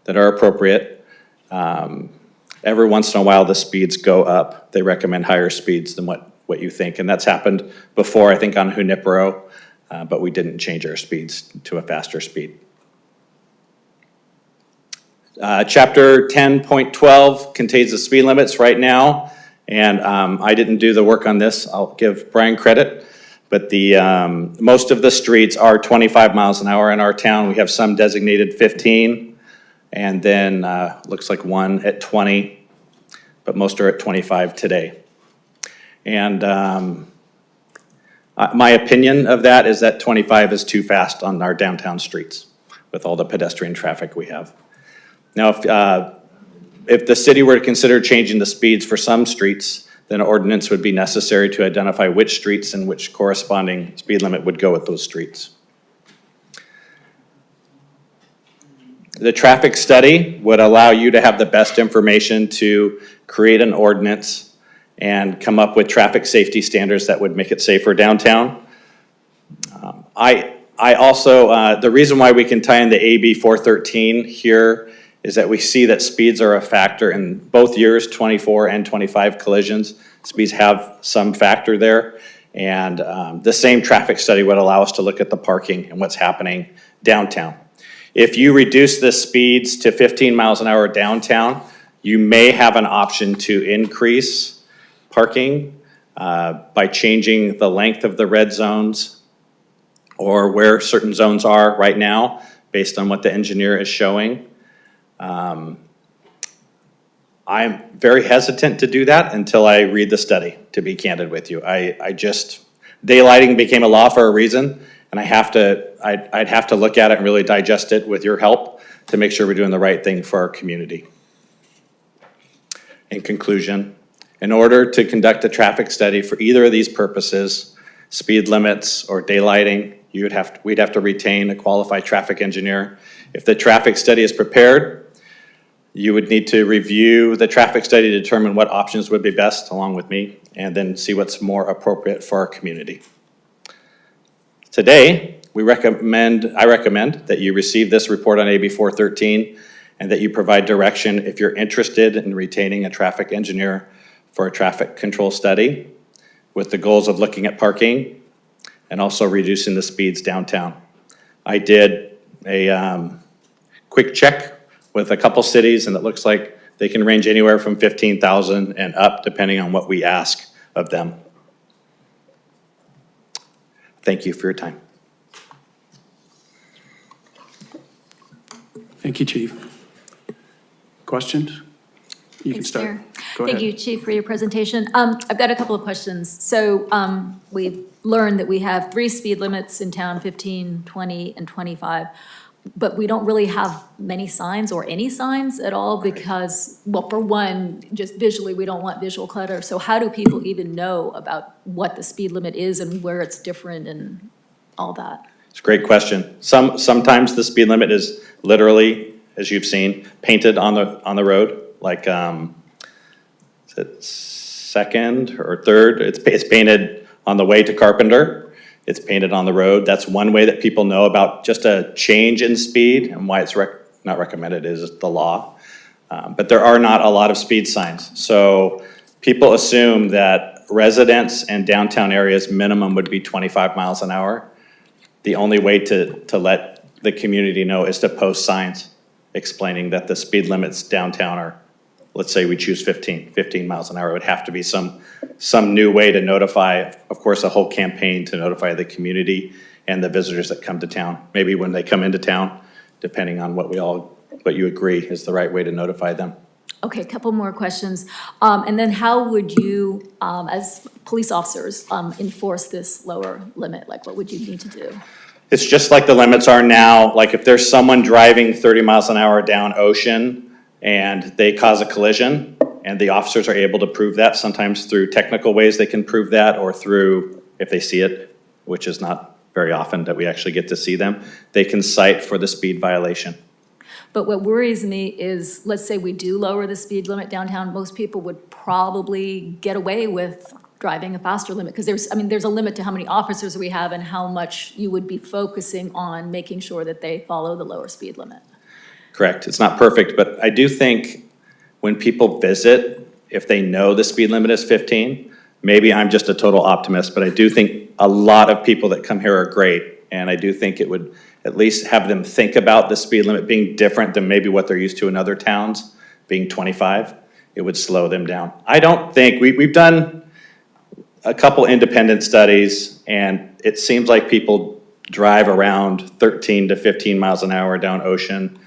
that are appropriate. Every once in a while, the speeds go up. They recommend higher speeds than what you think, and that's happened before, I think, on Junipero, but we didn't change our speeds to a faster speed. Chapter 10.12 contains the speed limits right now, and I didn't do the work on this. I'll give Brian credit, but most of the streets are 25 miles an hour in our town. We have some designated 15, and then looks like 1 at 20, but most are at 25 today. And my opinion of that is that 25 is too fast on our downtown streets with all the pedestrian traffic we have. Now, if the city were to consider changing the speeds for some streets, then an ordinance would be necessary to identify which streets and which corresponding speed limit would go with those streets. The traffic study would allow you to have the best information to create an ordinance and come up with traffic safety standards that would make it safer downtown. I also, the reason why we can tie in the AB 413 here is that we see that speeds are a factor in both years, 24 and 25 collisions. Speeds have some factor there. And the same traffic study would allow us to look at the parking and what's happening downtown. If you reduce the speeds to 15 miles an hour downtown, You may have an option to increase parking by changing the length of the red zones or where certain zones are right now, based on what the engineer is showing. I'm very hesitant to do that until I read the study, to be candid with you. Daylighting became a law for a reason, and I'd have to look at it and really digest it with your help to make sure we're doing the right thing for our community. In conclusion, in order to conduct a traffic study for either of these purposes, speed limits or daylighting, we'd have to retain a qualified traffic engineer. If the traffic study is prepared, you would need to review the traffic study to determine what options would be best along with me, and then see what's more appropriate for our community. Today, I recommend that you receive this report on AB 413 and that you provide direction if you're interested in retaining a traffic engineer for a traffic control study with the goals of looking at parking and also reducing the speeds downtown. I did a quick check with a couple cities, and it looks like they can range anywhere from 15,000 and up, depending on what we ask of them. Thank you for your time. Thank you, Chief. Questions? You can Thanks, start. Mayor. Go ahead. Thank you, Chief, for your presentation. I've got a couple of questions. So we've learned that we have 3 speed limits in town, 15, 20, and 25. But we don't really have many signs or any signs at all because, well, for one, just visually, we don't want visual clutter. So how do people even know about what the speed limit is and where it's different and all that? It's a great question. Sometimes the speed limit is literally, as you've seen, painted on the road, like is it 2nd or 3rd? It's painted on the way to Carpenter. It's painted on the road. That's one way that people know about just a change in speed, and why it's not recommended is the law. But there are not a lot of speed signs. So people assume that residents and downtown areas minimum would be 25 miles an hour. The only way to let the community know is to post signs explaining that the speed limits downtown are, let's say we choose 15 miles an hour. It would have to be some new way to notify, of course, a whole campaign to notify the community and the visitors that come to town. Maybe when they come into town, depending on what you agree is the right way to notify them. Okay, a couple more questions. And then how would you, as police officers, enforce this lower limit? Like, what would you need to do? It's just like the limits are now. Like if there's someone driving 30 miles an hour down Ocean and they cause a collision, and the officers are able to prove that, sometimes through technical ways they can prove that, or through, if they see it, which is not very often that we actually get to see them, they can cite for the speed violation. But what worries me is, let's say we do lower the speed limit downtown, most people would probably get away with driving a faster limit, because there's a limit to how many officers we have and how much you would be focusing on making sure that they follow the lower speed limit. Correct. It's not perfect, but I do think when people visit, if they know the speed limit is 15, maybe I'm just a total optimist, but I do think a lot of people that come here are great, and I do think it would at least have them think about the speed limit being different than maybe what they're used to in other towns, being 25. It would slow them down. I don't think, we've done a couple independent studies, and it seems like people drive around 13 to 15 miles an hour down Ocean,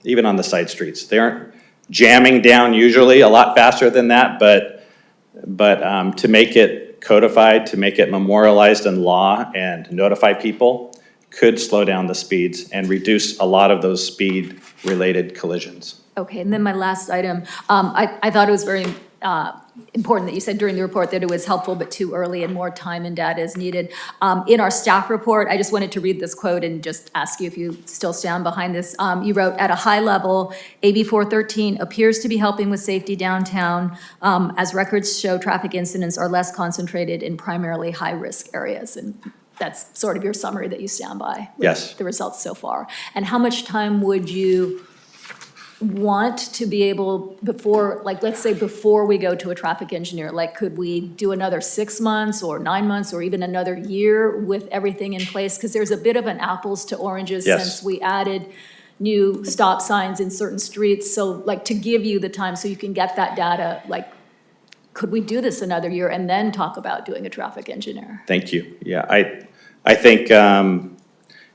even on the side streets. They aren't jamming down usually a lot faster than that, but to make it codified, to make it memorialized in law and notify people could slow down the speeds and reduce a lot of those speed-related collisions. Okay, and then my last item, I thought it was very important that you said during the report that it was helpful but too early and more time and data is needed. In our staff report, I just wanted to read this quote and just ask you if you still stand behind this. You wrote, at a high level, AB 413 appears to be helping with safety downtown as records show traffic incidents are less concentrated in primarily high-risk areas. And that's sort of your summary that you stand by with Yes. the results so far. And how much time would you want to be able, before, like, let's say before we go to a traffic engineer, like, could we do another 6 months or 9 months or even another year with everything in place? Because there's a bit of an apples to oranges Yes. since we added new stop signs in certain streets. So like to give you the time so you can get that data, like, could we do this another year and then talk about doing a traffic engineer? Thank you. Yeah, I think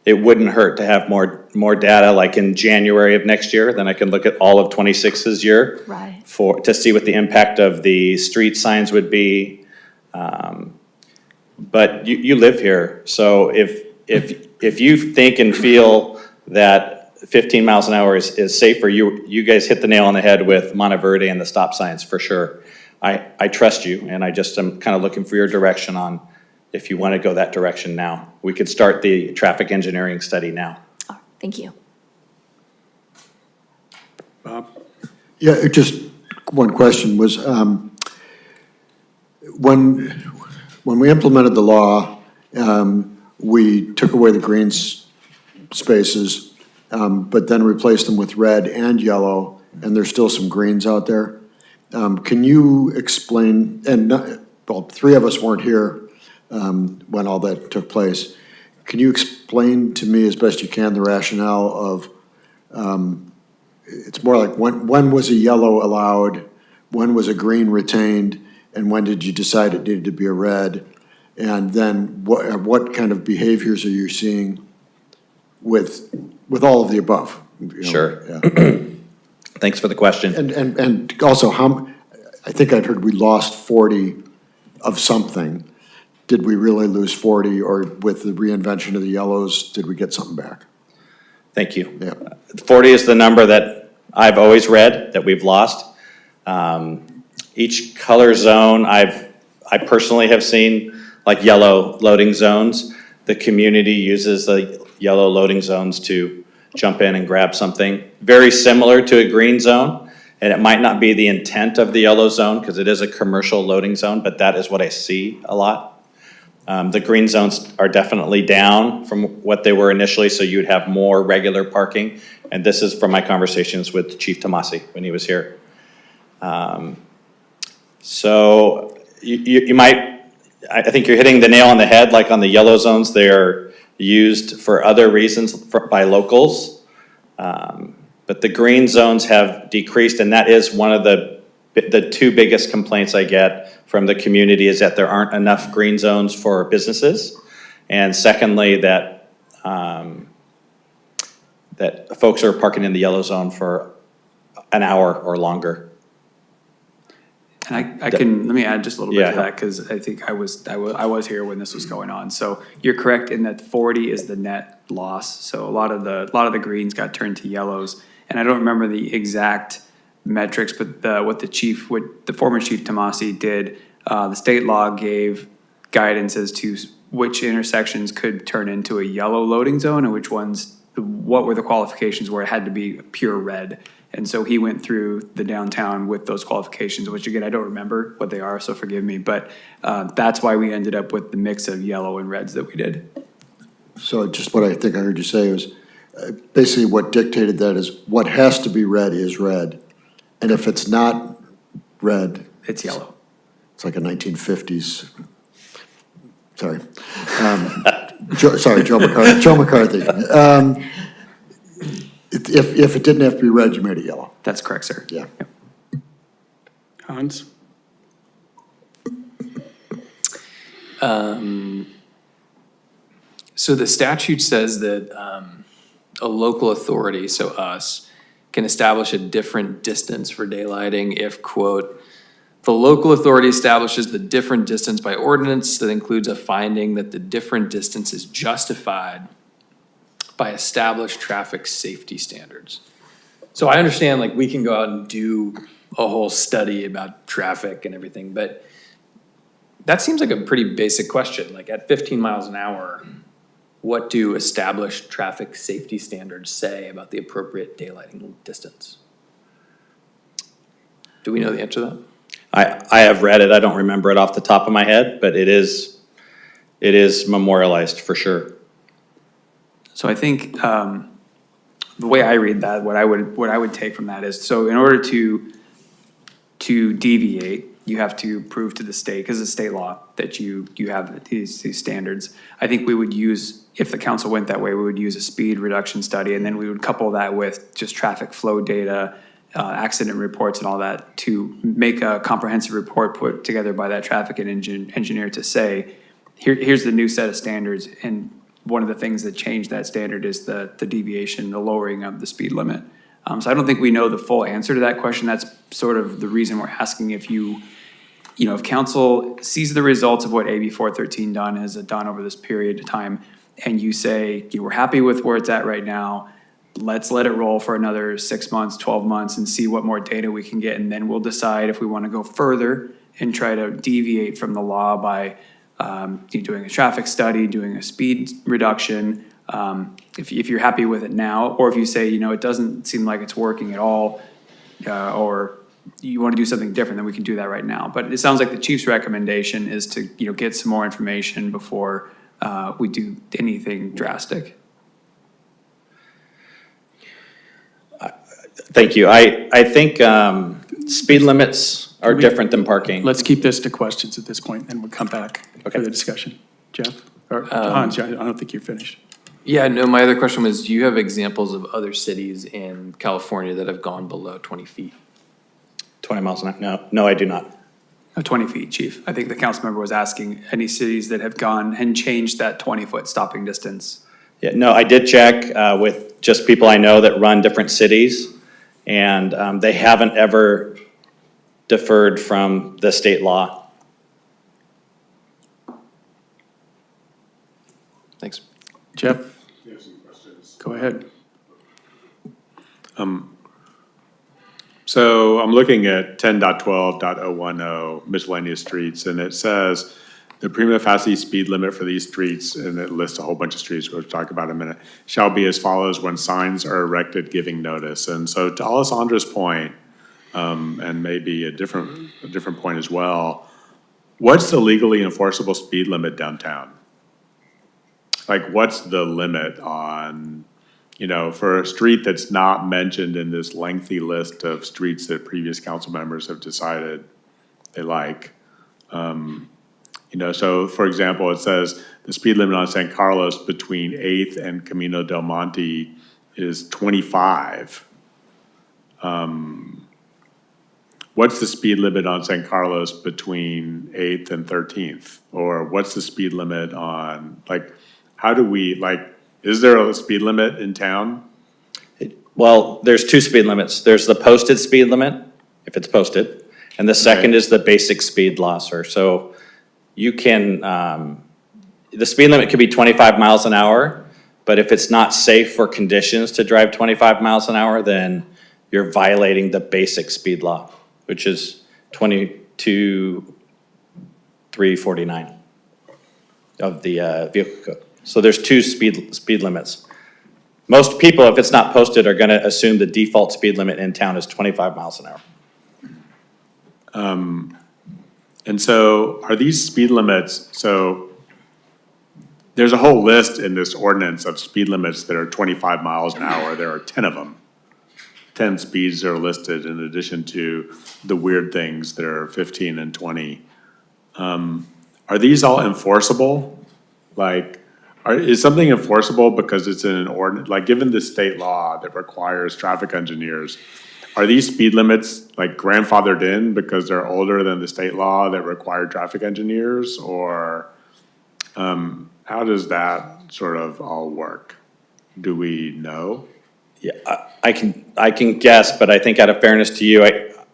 it wouldn't hurt to have more data, like in January of next year, then I can look at all of 26's year. Right. To see what the impact of the street signs would be. But you live here, so if you think and feel that 15 miles an hour is safer, you guys hit the nail on the head with Monte Verde and the stop signs for sure. I trust you, and I just am kind of looking for your direction on if you want to go that direction now. We could start the traffic engineering study now. Oh, thank you. Bob? Yeah, just one question was, when we implemented the law, we took away the green spaces, but then replaced them with red and yellow, and there's still some greens out there. Can you explain, well, three of us weren't here when all that took place. Can you explain to me as best you can the rationale of, it's more like when was a yellow allowed, when was a green retained, and when did you decide it needed to be a red? And then what kind of behaviors are you seeing with all of the above? You know, Sure. Yeah. Thanks for the question. And also, I think I'd heard we lost 40 of something. Did we really lose 40, or with the reinvention of the yellows, did we get something back? Thank you. Yeah. 40 is the number that I've always read that we've lost. Each color zone, I personally have seen like yellow loading zones. The community uses the yellow loading zones to jump in and grab something. Very similar to a green zone, and it might not be the intent of the yellow zone because it is a commercial loading zone, but that is what I see a lot. The green zones are definitely down from what they were initially, so you'd have more regular parking. And this is from my conversations with Chief Tomasi when he was here. So you might, I think you're hitting the nail on the head, like on the yellow zones, they're used for other reasons by locals. But the green zones have decreased, and that is one of the two biggest complaints I get from the community is that there aren't enough green zones for businesses. And secondly, that folks are parking in the yellow zone for an hour or longer. And let me add just a little bit Yeah. to that, because I think I was here when this was going on. So you're correct in that 40 is the net loss. So a lot of the greens got turned to yellows. And I don't remember the exact metrics, but what the former Chief Tomasi did, the state law gave guidance as to which intersections could turn into a yellow loading zone and what were the qualifications where it had to be pure red. And so he went through the downtown with those qualifications, which again, I don't remember what they are, so forgive me. But that's why we ended up with the mix of yellow and reds that we did. So just what I think I heard you say was, basically what dictated that is what has to be red is red. And if it's not red, It's yellow. it's like a 1950s, sorry. Joe McCarthy. If it didn't have to be red, you made it yellow. That's correct, sir. Yeah. Yep. Hans? So the statute says that a local authority, so us, can establish a different distance for daylighting if, quote, the local authority establishes the different distance by ordinance that includes a finding that the different distance is justified by established traffic safety standards. So I understand, like, we can go out and do a whole study about traffic and everything, but that seems like a pretty basic question. Like, at 15 miles an hour, what do established traffic safety standards say about the appropriate daylighting distance? Do we know the answer to that? I have read it, I don't remember it off the top of my head, but it is memorialized for sure. So I think the way I read that, what I would take from that is, so in order to deviate you have to prove to the state, because it's state law, that you have these standards. I think we would use, if the council went that way, we would use a speed reduction study, and then we would couple that with just traffic flow data, accident reports and all that, to make a comprehensive report put together by that traffic engineer to say, here's the new set of standards, and one of the things that changed that standard is the deviation, the lowering of the speed limit. So I don't think we know the full answer to that question. That's sort of the reason we're asking if if council sees the results of what AB 413 has done over this period of time, and you say, we're happy with where it's at right now, let's let it roll for another 6 months, 12 months, and see what more data we can get, and then we'll decide if we want to go further and try to deviate from the law by doing a traffic study, doing a speed reduction, if you're happy with it now, or if you say, it doesn't seem like it's working at all, or you want to do something different, then we can do that right now. But it sounds like the chief's recommendation is to, get some more information before we do anything drastic. Thank you. I think speed limits are different than parking. Let's keep this to questions at this point, and we'll come back for the discussion. Jeff? Or Hans, I don't think you're finished. Yeah, no, my other question was, do you have examples of other cities in California that have gone below 20 feet? 20 miles an hour? No, I do not. 20 feet, chief. I think the council member was asking any cities that have gone and changed that 20-foot stopping distance. Yeah, no, I did check with just people I know that run different cities, and they haven't ever deferred from the state law. Thanks. Jeff? Go ahead. So I'm looking at 10.12.010 miscellaneous streets, and it says the prima facie speed limit for these streets, and it lists a whole bunch of streets we'll talk about in a minute, shall be as follows when signs are erected giving notice. And so to Alessandra's point, and maybe a different point as well, what's the legally enforceable speed limit downtown? Like, what's the limit on, for a street that's not mentioned in this lengthy list of streets that previous council members have decided they like? So for example, it says the speed limit on San Carlos between 8th and Camino del Monte is 25. What's the speed limit on San Carlos between 8th and 13th? Or what's the speed limit on, how do we, is there a speed limit in town? Well, there's two speed limits. There's the posted speed limit, if it's posted, and the second is the basic speed law, sir. So you can, the speed limit could be 25 miles an hour, but if it's not safe for conditions to drive 25 miles an hour, then you're violating the basic speed law, which is 22,349 of the vehicle code. So there's two speed limits. Most people, if it's not posted, are gonna assume the default speed limit in town is 25 miles an hour. And so are these speed limits, so there's a whole list in this ordinance of speed limits that are 25 miles an hour. There are 10 of them. 10 speeds are listed in addition to the weird things that are 15 and 20. Are these all enforceable? Is something enforceable because it's in an ordinance? Given the state law that requires traffic engineers, are these speed limits grandfathered in because they're older than the state law that require traffic engineers? Or how does that sort of all work? Do we know? Yeah, I can guess, but I think out of fairness to you,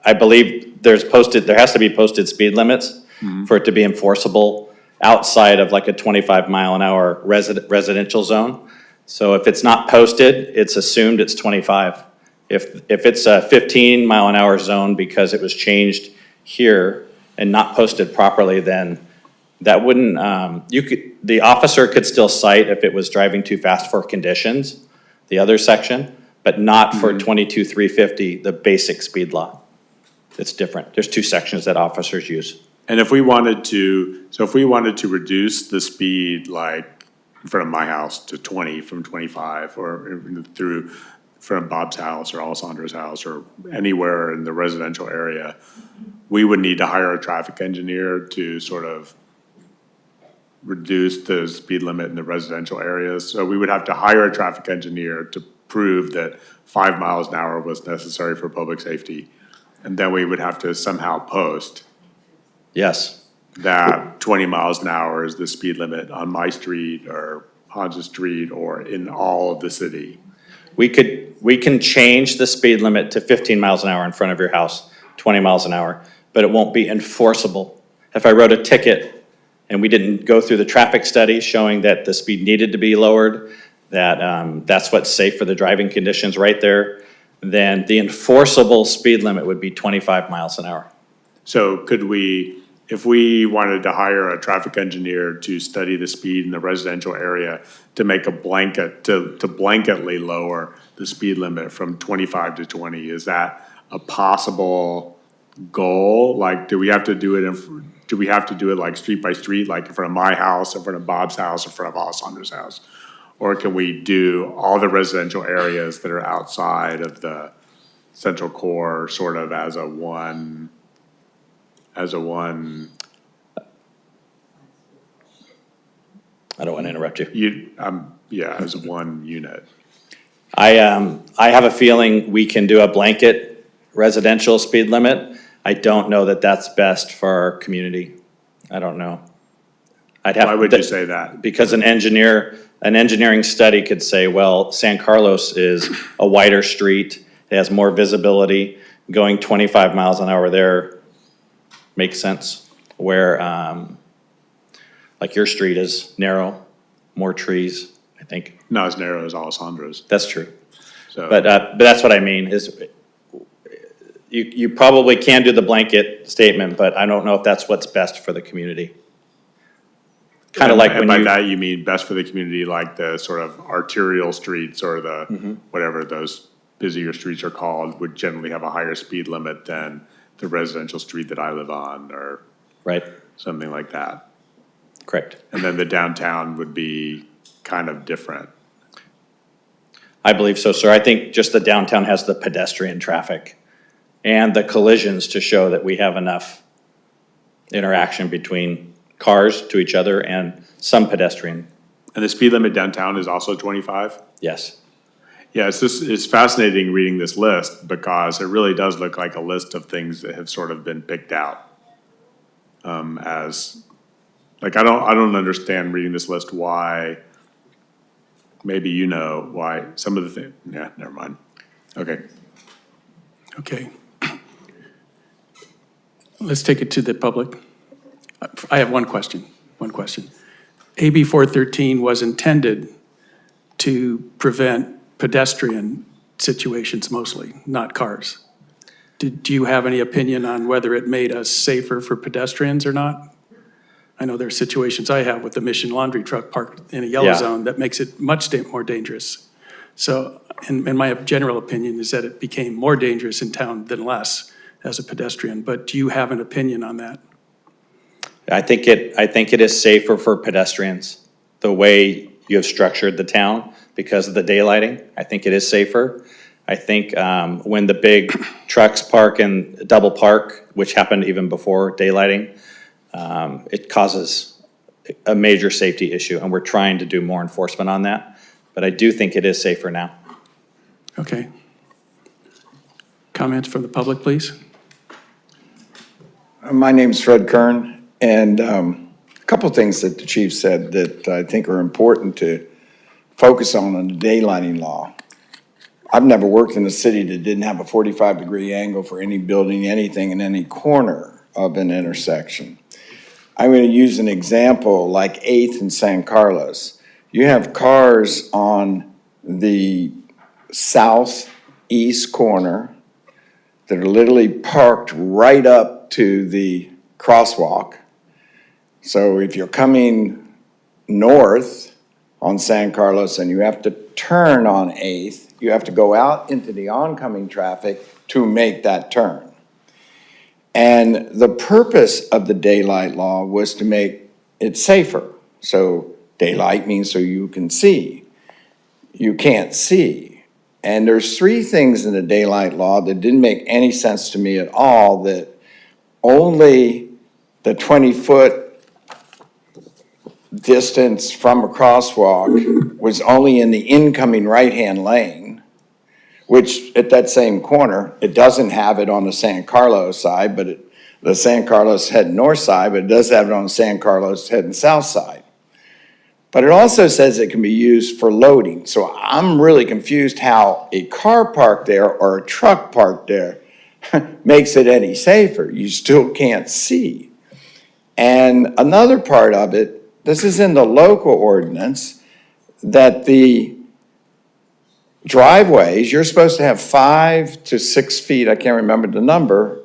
I believe there has to be posted speed limits for it to be enforceable outside of a 25 mile an hour residential zone. So if it's not posted, it's assumed it's 25. If it's a 15 mile an hour zone because it was changed here and not posted properly, then that wouldn't, the officer could still cite if it was driving too fast for conditions, the other section, but not for 22,350, the basic speed law. It's different. There's two sections that officers use. And if we wanted to reduce the speed in front of my house to 20 from 25, or from Bob's house or Alessandra's house or anywhere in the residential area, we would need to hire a traffic engineer to sort of reduce the speed limit in the residential areas. So we would have to hire a traffic engineer to prove that 5 miles an hour was necessary for public safety. And then we would have to somehow post Yes. that 20 miles an hour is the speed limit on my street or Hodges Street or in all of the city. We can change the speed limit to 15 miles an hour in front of your house, 20 miles an hour, but it won't be enforceable. If I wrote a ticket and we didn't go through the traffic study showing that the speed needed to be lowered, that that's what's safe for the driving conditions right there, then the enforceable speed limit would be 25 miles an hour. So could we, if we wanted to hire a traffic engineer to study the speed in the residential area to make a blanket, to blanketly lower the speed limit from 25 to 20, is that a possible goal? Like, do we have to do it like street by street, like in front of my house, in front of Bob's house, in front of Alessandra's house? Or can we do all the residential areas that are outside of the central core sort of as a one? I don't want to interrupt you. Yeah, as one unit. I have a feeling we can do a blanket residential speed limit. I don't know that that's best for our community. I don't know. Why would you say that? Because an engineering study could say, well, San Carlos is a wider street, it has more visibility, going 25 miles an hour there makes sense. Where, like your street is narrow, more trees, I think. Not as narrow as Alessandra's. That's true. So, But that's what I mean, is you probably can do the blanket statement, but I don't know if that's what's best for the community. Kind of like when by you. that, you mean best for the community, like the sort of arterial streets or the, whatever those busier streets are called, would generally have a higher speed limit than the residential street that I live on, or Right, something like that. correct. And then the downtown would be kind of different. I believe so, sir. I think just the downtown has the pedestrian traffic and the collisions to show that we have enough interaction between cars to each other and some pedestrian. And the speed limit downtown is also 25? Yes. Yeah, it's fascinating reading this list because it really does look like a list of things that have sort of been picked out. As, like, I don't understand reading this list why, maybe you know why some of the things, yeah, never mind. Okay. Okay. Let's take it to the public. I have one question. AB 413 was intended to prevent pedestrian situations mostly, not cars. Do you have any opinion on whether it made us safer for pedestrians or not? I know there are situations I have with the Mission laundry truck parked in a yellow Yeah. zone that makes it much more dangerous. So, and my general opinion is that it became more dangerous in town than less as a pedestrian, but do you have an opinion on that? I think it is safer for pedestrians, the way you have structured the town because of the daylighting. I think it is safer. I think when the big trucks park and double park, which happened even before daylighting, it causes a major safety issue, and we're trying to do more enforcement on that. But I do think it is safer now. Okay. Comments from the public, please? My name's Fred Kern, and a couple of things that the chief said that I think are important to focus on the daylighting law. I've never worked in a city that didn't have a 45-degree angle for any building, anything in any corner of an intersection. I'm going to use an example like 8th and San Carlos. You have cars on the southeast corner that are literally parked right up to the crosswalk. So if you're coming north on San Carlos and you have to turn on 8th, you have to go out into the oncoming traffic to make that turn. And the purpose of the daylight law was to make it safer. So daylight means so you can see. You can't see. And there's three things in the daylight law that didn't make any sense to me at all that only the 20-foot distance from a crosswalk was only in the incoming right-hand lane, which at that same corner, it doesn't have it on the San Carlos side, but the San Carlos heading north side, but it does have it on the San Carlos heading south side. But it also says it can be used for loading. So I'm really confused how a car parked there or a truck parked there makes it any safer. You still can't see. And another part of it, this is in the local ordinance, that the driveways, you're supposed to have 5 to 6 feet, I can't remember the number,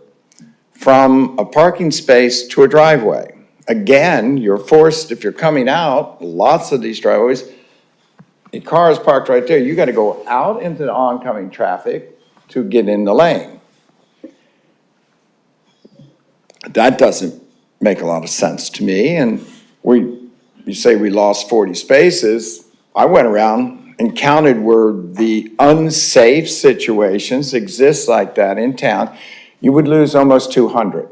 from a parking space to a driveway. Again, you're forced, if you're coming out, lots of these driveways, a car is parked right there. You got to go out into the oncoming traffic to get in the lane. That doesn't make a lot of sense to me. And you say we lost 40 spaces. I went around and counted where the unsafe situations exist like that in town. You would lose almost 200.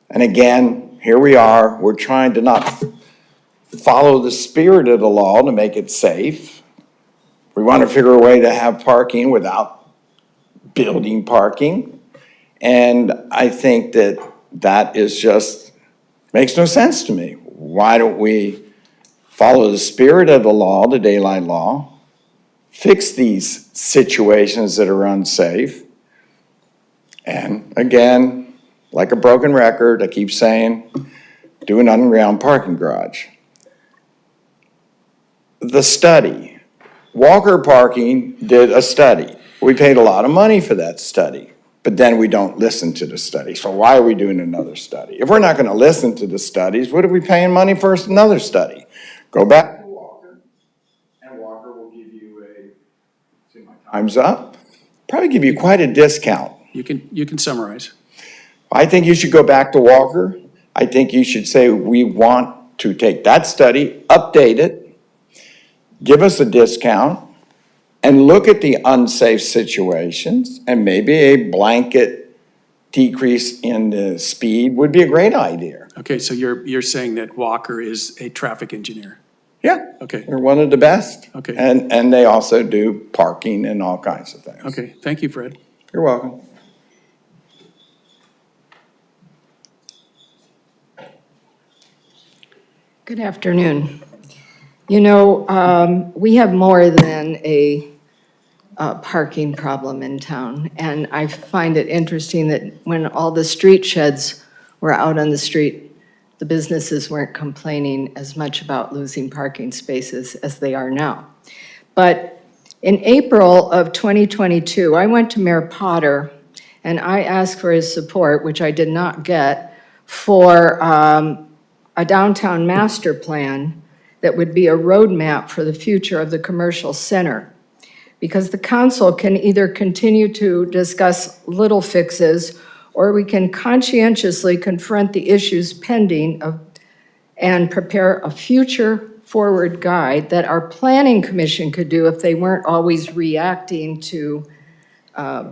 And again, here we are, we're trying to not follow the spirit of the law to make it safe. We want to figure a way to have parking without building parking. And I think that is just, makes no sense to me. Why don't we follow the spirit of the law, the daylight law, fix these situations that are unsafe? And again, like a broken record, I keep saying, do an underground parking garage. The study. Walker Parking did a study. We paid a lot of money for that study, but then we don't listen to the study. So why are we doing another study? If we're not going to listen to the studies, what are we paying money for another study? Go back to Walker, and Walker will give you see my time's up, probably give you quite a discount. You can summarize. I think you should go back to Walker. I think you should say, we want to take that study, update it, give us a discount, and look at the unsafe situations, and maybe a blanket decrease in the speed would be a great idea. Okay, so you're saying that Walker is a traffic engineer? Yeah. Okay. They're one of the best. Okay. And they also do parking and all kinds of things. Okay, thank you, Fred. You're welcome. Good afternoon. You know, we have more than a parking problem in town, and I find it interesting that when all the street sheds were out on the street, the businesses weren't complaining as much about losing parking spaces as they are now. But in April of 2022, I went to Mayor Potter and I asked for his support, which I did not get, for a downtown master plan that would be a roadmap for the future of the commercial center. Because the council can either continue to discuss little fixes, or we can conscientiously confront the issues pending and prepare a future forward guide that our planning commission could do if they weren't always reacting to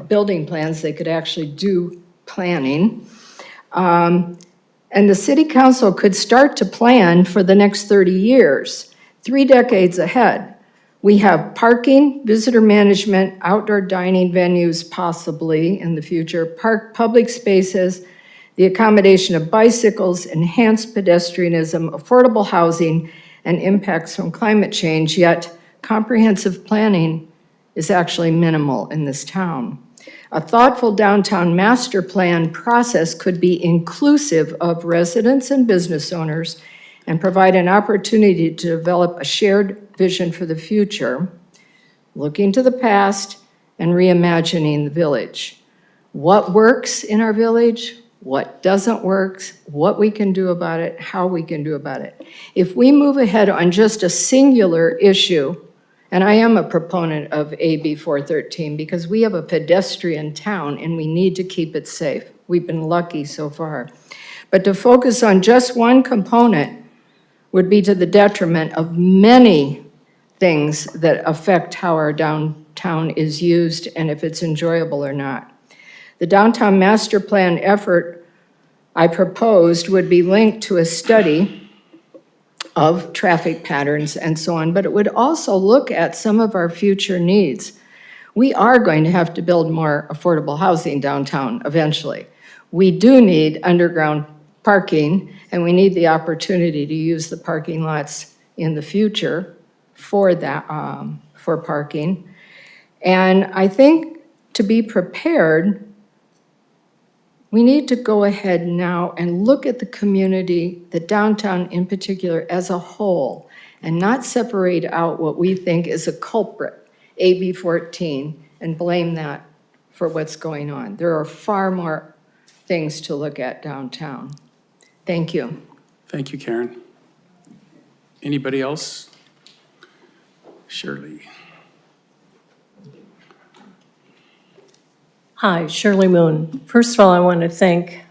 building plans. They could actually do planning. And the city council could start to plan for the next 30 years, 3 decades ahead. We have parking, visitor management, outdoor dining venues possibly in the future, public spaces, the accommodation of bicycles, enhanced pedestrianism, affordable housing, and impacts from climate change, yet comprehensive planning is actually minimal in this town. A thoughtful downtown master plan process could be inclusive of residents and business owners and provide an opportunity to develop a shared vision for the future, looking to the past and reimagining the village. What works in our village, what doesn't work, what we can do about it, how we can do about it. If we move ahead on just a singular issue, and I am a proponent of AB 413 because we have a pedestrian town and we need to keep it safe. We've been lucky so far. But to focus on just one component would be to the detriment of many things that affect how our downtown is used and if it's enjoyable or not. The downtown master plan effort I proposed would be linked to a study of traffic patterns and so on, but it would also look at some of our future needs. We are going to have to build more affordable housing downtown eventually. We do need underground parking, and we need the opportunity to use the parking lots in the future for that, for parking. And I think to be prepared, we need to go ahead now and look at the community, the downtown in particular, as a whole, and not separate out what we think is a culprit, AB 14, and blame that for what's going on. There are far more things to look at downtown. Thank you. Thank you, Karen. Anybody else? Shirley. Hi, Shirley Moon. First of all, I want to thank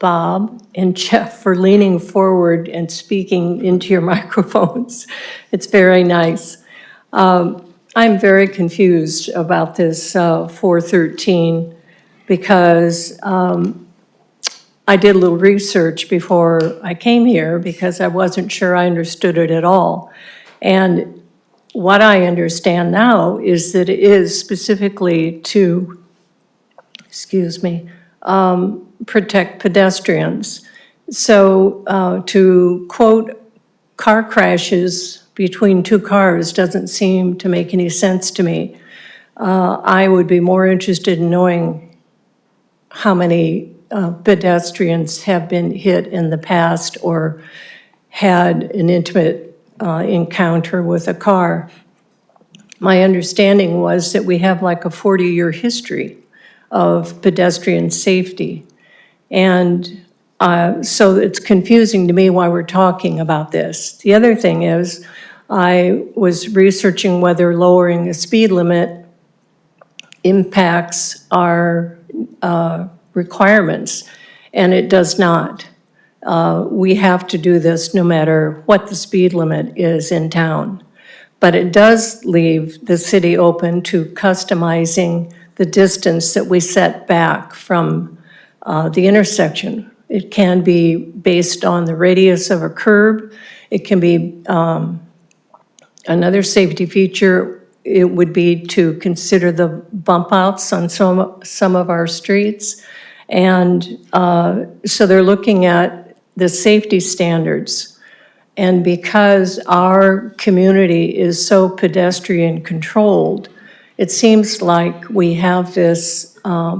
Bob and Jeff for leaning forward and speaking into your microphones. It's very nice. I'm very confused about this 413 because I did a little research before I came here because I wasn't sure I understood it at all. And what I understand now is that it is specifically to protect pedestrians. So to quote, car crashes between two cars doesn't seem to make any sense to me. I would be more interested in knowing how many pedestrians have been hit in the past or had an intimate encounter with a car. My understanding was that we have like a 40-year history of pedestrian safety. And so it's confusing to me why we're talking about this. The other thing is, I was researching whether lowering the speed limit impacts our requirements, and it does not. We have to do this no matter what the speed limit is in town. But it does leave the city open to customizing the distance that we set back from the intersection. It can be based on the radius of a curb. It can be another safety feature. It would be to consider the bump outs on some of our streets. And so they're looking at the safety standards. And because our community is so pedestrian controlled, it seems like we have this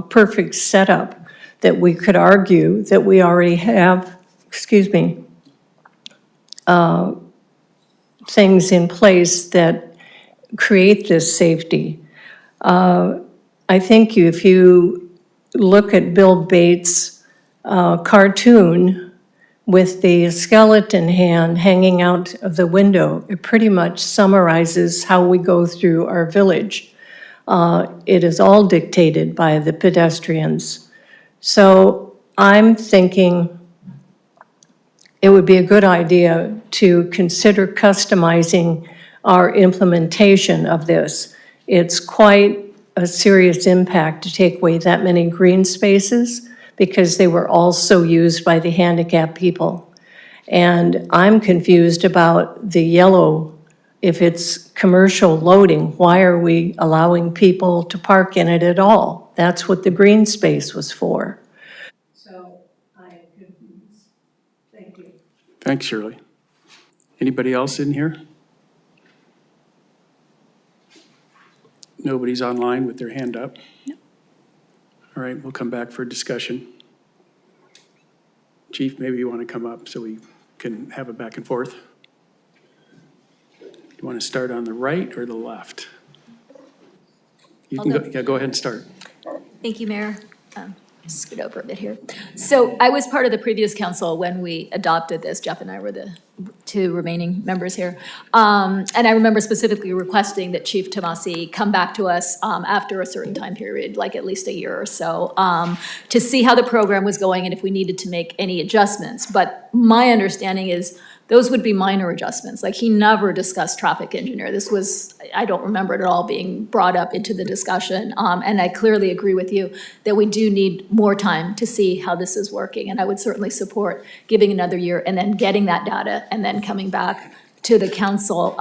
perfect setup that we could argue that we already have, things in place that create this safety. I think if you look at Bill Bates' cartoon with the skeleton hand hanging out of the window, it pretty much summarizes how we go through our village. It is all dictated by the pedestrians. So I'm thinking it would be a good idea to consider customizing our implementation of this. It's quite a serious impact to take away that many green spaces because they were also used by the handicapped people. And I'm confused about the yellow. If it's commercial loading, why are we allowing people to park in it at all? That's what the green space was for. So I am confused. Thank you. Thanks, Shirley. Anybody else in here? Nobody's online with their hand up? No. All right, we'll come back for discussion. Chief, maybe you want to come up so we can have a back and forth. You want to start on the right or the left? You can go, yeah, go ahead and start. Thank you, Mayor. Scoot over a bit here. So I was part of the previous council when we adopted this. Jeff and I were the two remaining members here. And I remember specifically requesting that Chief Tomasi come back to us after a certain time period, like at least a year or so, to see how the program was going and if we needed to make any adjustments. But my understanding is those would be minor adjustments. Like, he never discussed traffic engineer. This was, I don't remember it at all being brought up into the discussion. And I clearly agree with you that we do need more time to see how this is working. And I would certainly support giving another year and then getting that data and then coming back to the council.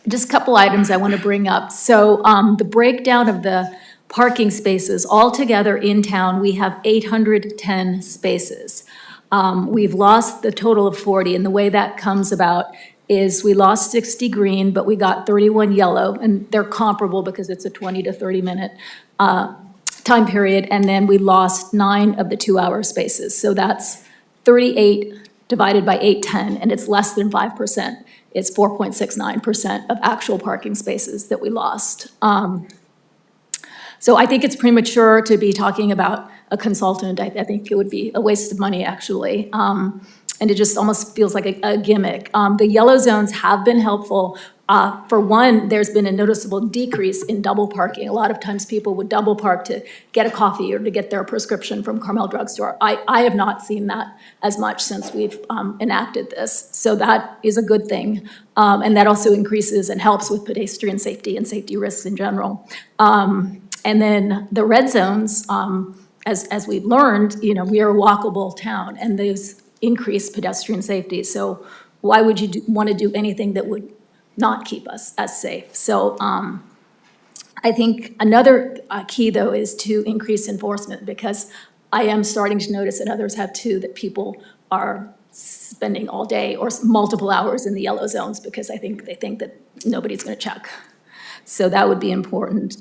Just a couple items I want to bring up. So the breakdown of the parking spaces altogether in town, we have 810 spaces. We've lost the total of 40, and the way that comes about is we lost 60 green, but we got 31 yellow, and they're comparable because it's a 20 to 30 minute time period, and then we lost 9 of the 2-hour spaces. So that's 38 divided by 810, and it's less than 5%. It's 4.69% of actual parking spaces that we lost. So I think it's premature to be talking about a consultant. I think it would be a waste of money, actually. And it just almost feels like a gimmick. The yellow zones have been helpful. For one, there's been a noticeable decrease in double parking. A lot of times people would double park to get a coffee or to get their prescription from Carmel Drugstore. I have not seen that as much since we've enacted this. So that is a good thing. And that also increases and helps with pedestrian safety and safety risks in general. And then the red zones, as we've learned, we are a walkable town, and those increase pedestrian safety. So why would you want to do anything that would not keep us as safe? So I think another key, though, is to increase enforcement, because I am starting to notice, and others have too, that people are spending all day or multiple hours in the yellow zones because they think that nobody's going to check. So that would be important.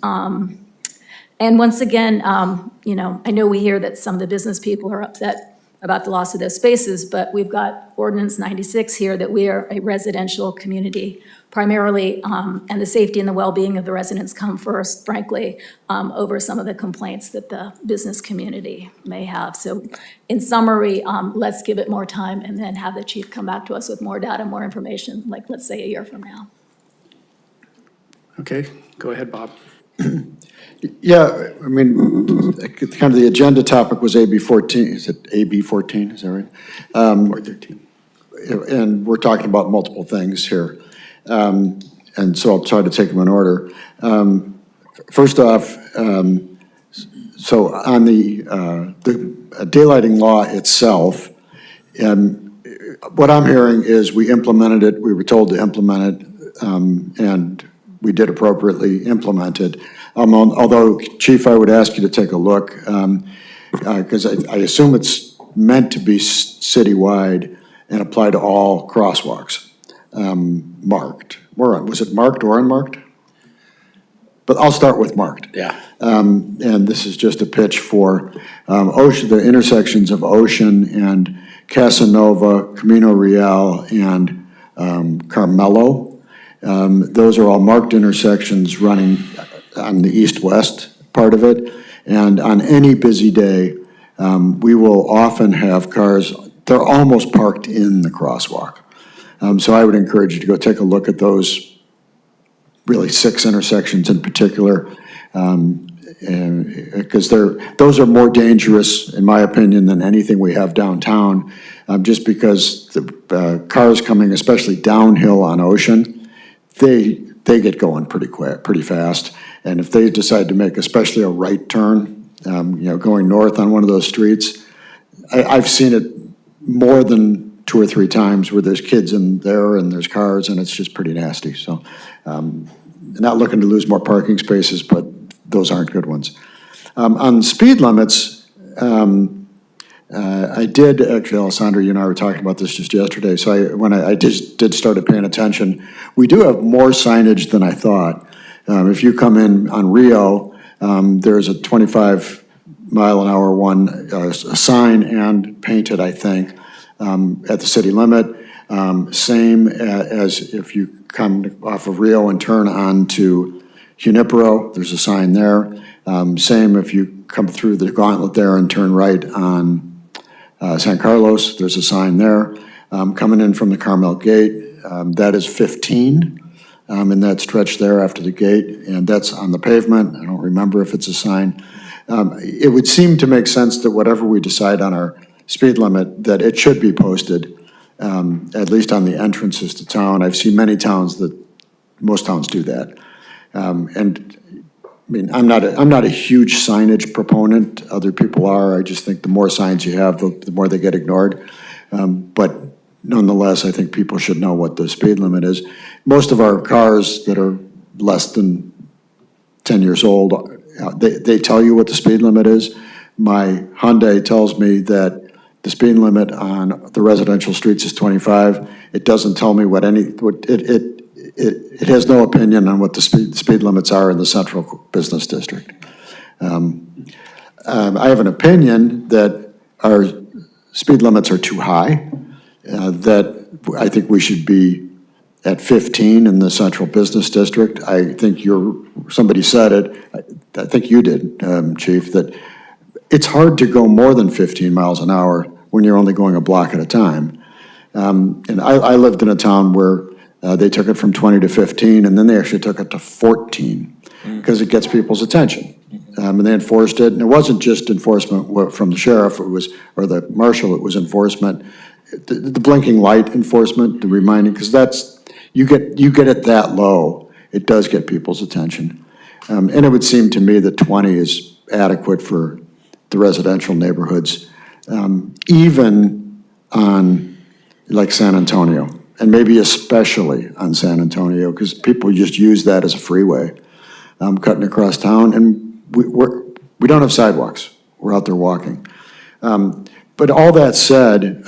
And once again, I know we hear that some of the business people are upset about the loss of those spaces, but we've got Ordinance 96 here that we are a residential community primarily, and the safety and the well-being of the residents come first, frankly, over some of the complaints that the business community may have. So in summary, let's give it more time and then have the chief come back to us with more data, more information, like let's say a year from now. Okay, go ahead, Bob. Yeah, I mean, kind of the agenda topic was AB 14. Is it AB 14? Is that right? Or 13. And we're talking about multiple things here. And so I'll try to take them in order. First off, so on the daylighting law itself, what I'm hearing is we implemented it, we were told to implement it, and we did appropriately implement it. Although, Chief, I would ask you to take a look, because I assume it's meant to be citywide and apply to all crosswalks, marked. Was it marked or unmarked? But I'll start with marked. Yeah. And this is just a pitch for Ocean, the intersections of Ocean and Casanova, Camino Real, and Carmelo. Those are all marked intersections running on the east-west part of it. And on any busy day, we will often have cars, they're almost parked in the crosswalk. So I would encourage you to go take a look at those, really 6 intersections in particular, because those are more dangerous, in my opinion, than anything we have downtown, just because the cars coming, especially downhill on Ocean, they get going pretty fast. And if they decide to make especially a right turn, going north on one of those streets, I've seen it more than 2 or 3 times where there's kids in there and there's cars, and it's just pretty nasty. So not looking to lose more parking spaces, but those aren't good ones. On speed limits, I did, actually, Alessandra, you and I were talking about this just yesterday, so when I just did start paying attention, we do have more signage than I thought. If you come in on Rio, there's a 25-mile-an-hour one, a sign and painted, I think, at the city limit. Same as if you come off of Rio and turn on to Junipero, there's a sign there. Same if you come through the gauntlet there and turn right on San Carlos, there's a sign there. Coming in from the Carmel gate, that is 15 in that stretch there after the gate, and that's on the pavement. I don't remember if it's a sign. It would seem to make sense that whatever we decide on our speed limit, that it should be posted, at least on the entrances to town. I've seen many towns most towns do that. And I mean, I'm not a huge signage proponent. Other people are. I just think the more signs you have, the more they get ignored. But nonetheless, I think people should know what the speed limit is. Most of our cars that are less than 10 years old, they tell you what the speed limit is. My Hyundai tells me that the speed limit on the residential streets is 25. It doesn't tell me it has no opinion on what the speed limits are in the central business district. I have an opinion that our speed limits are too high, that I think we should be at 15 in the central business district. I think somebody said it, I think you did, Chief, that it's hard to go more than 15 miles an hour when you're only going a block at a time. And I lived in a town where they took it from 20 to 15, and then they actually took it to 14, because it gets people's attention. And they enforced it, and it wasn't just enforcement from the sheriff, or the marshal, it was enforcement, the blinking light enforcement, the reminding, because you get it that low, it does get people's attention. And it would seem to me that 20 is adequate for the residential neighborhoods, even on, like, San Antonio, and maybe especially on San Antonio, because people just use that as a freeway, cutting across town, and we don't have sidewalks. We're out there walking. But all that said,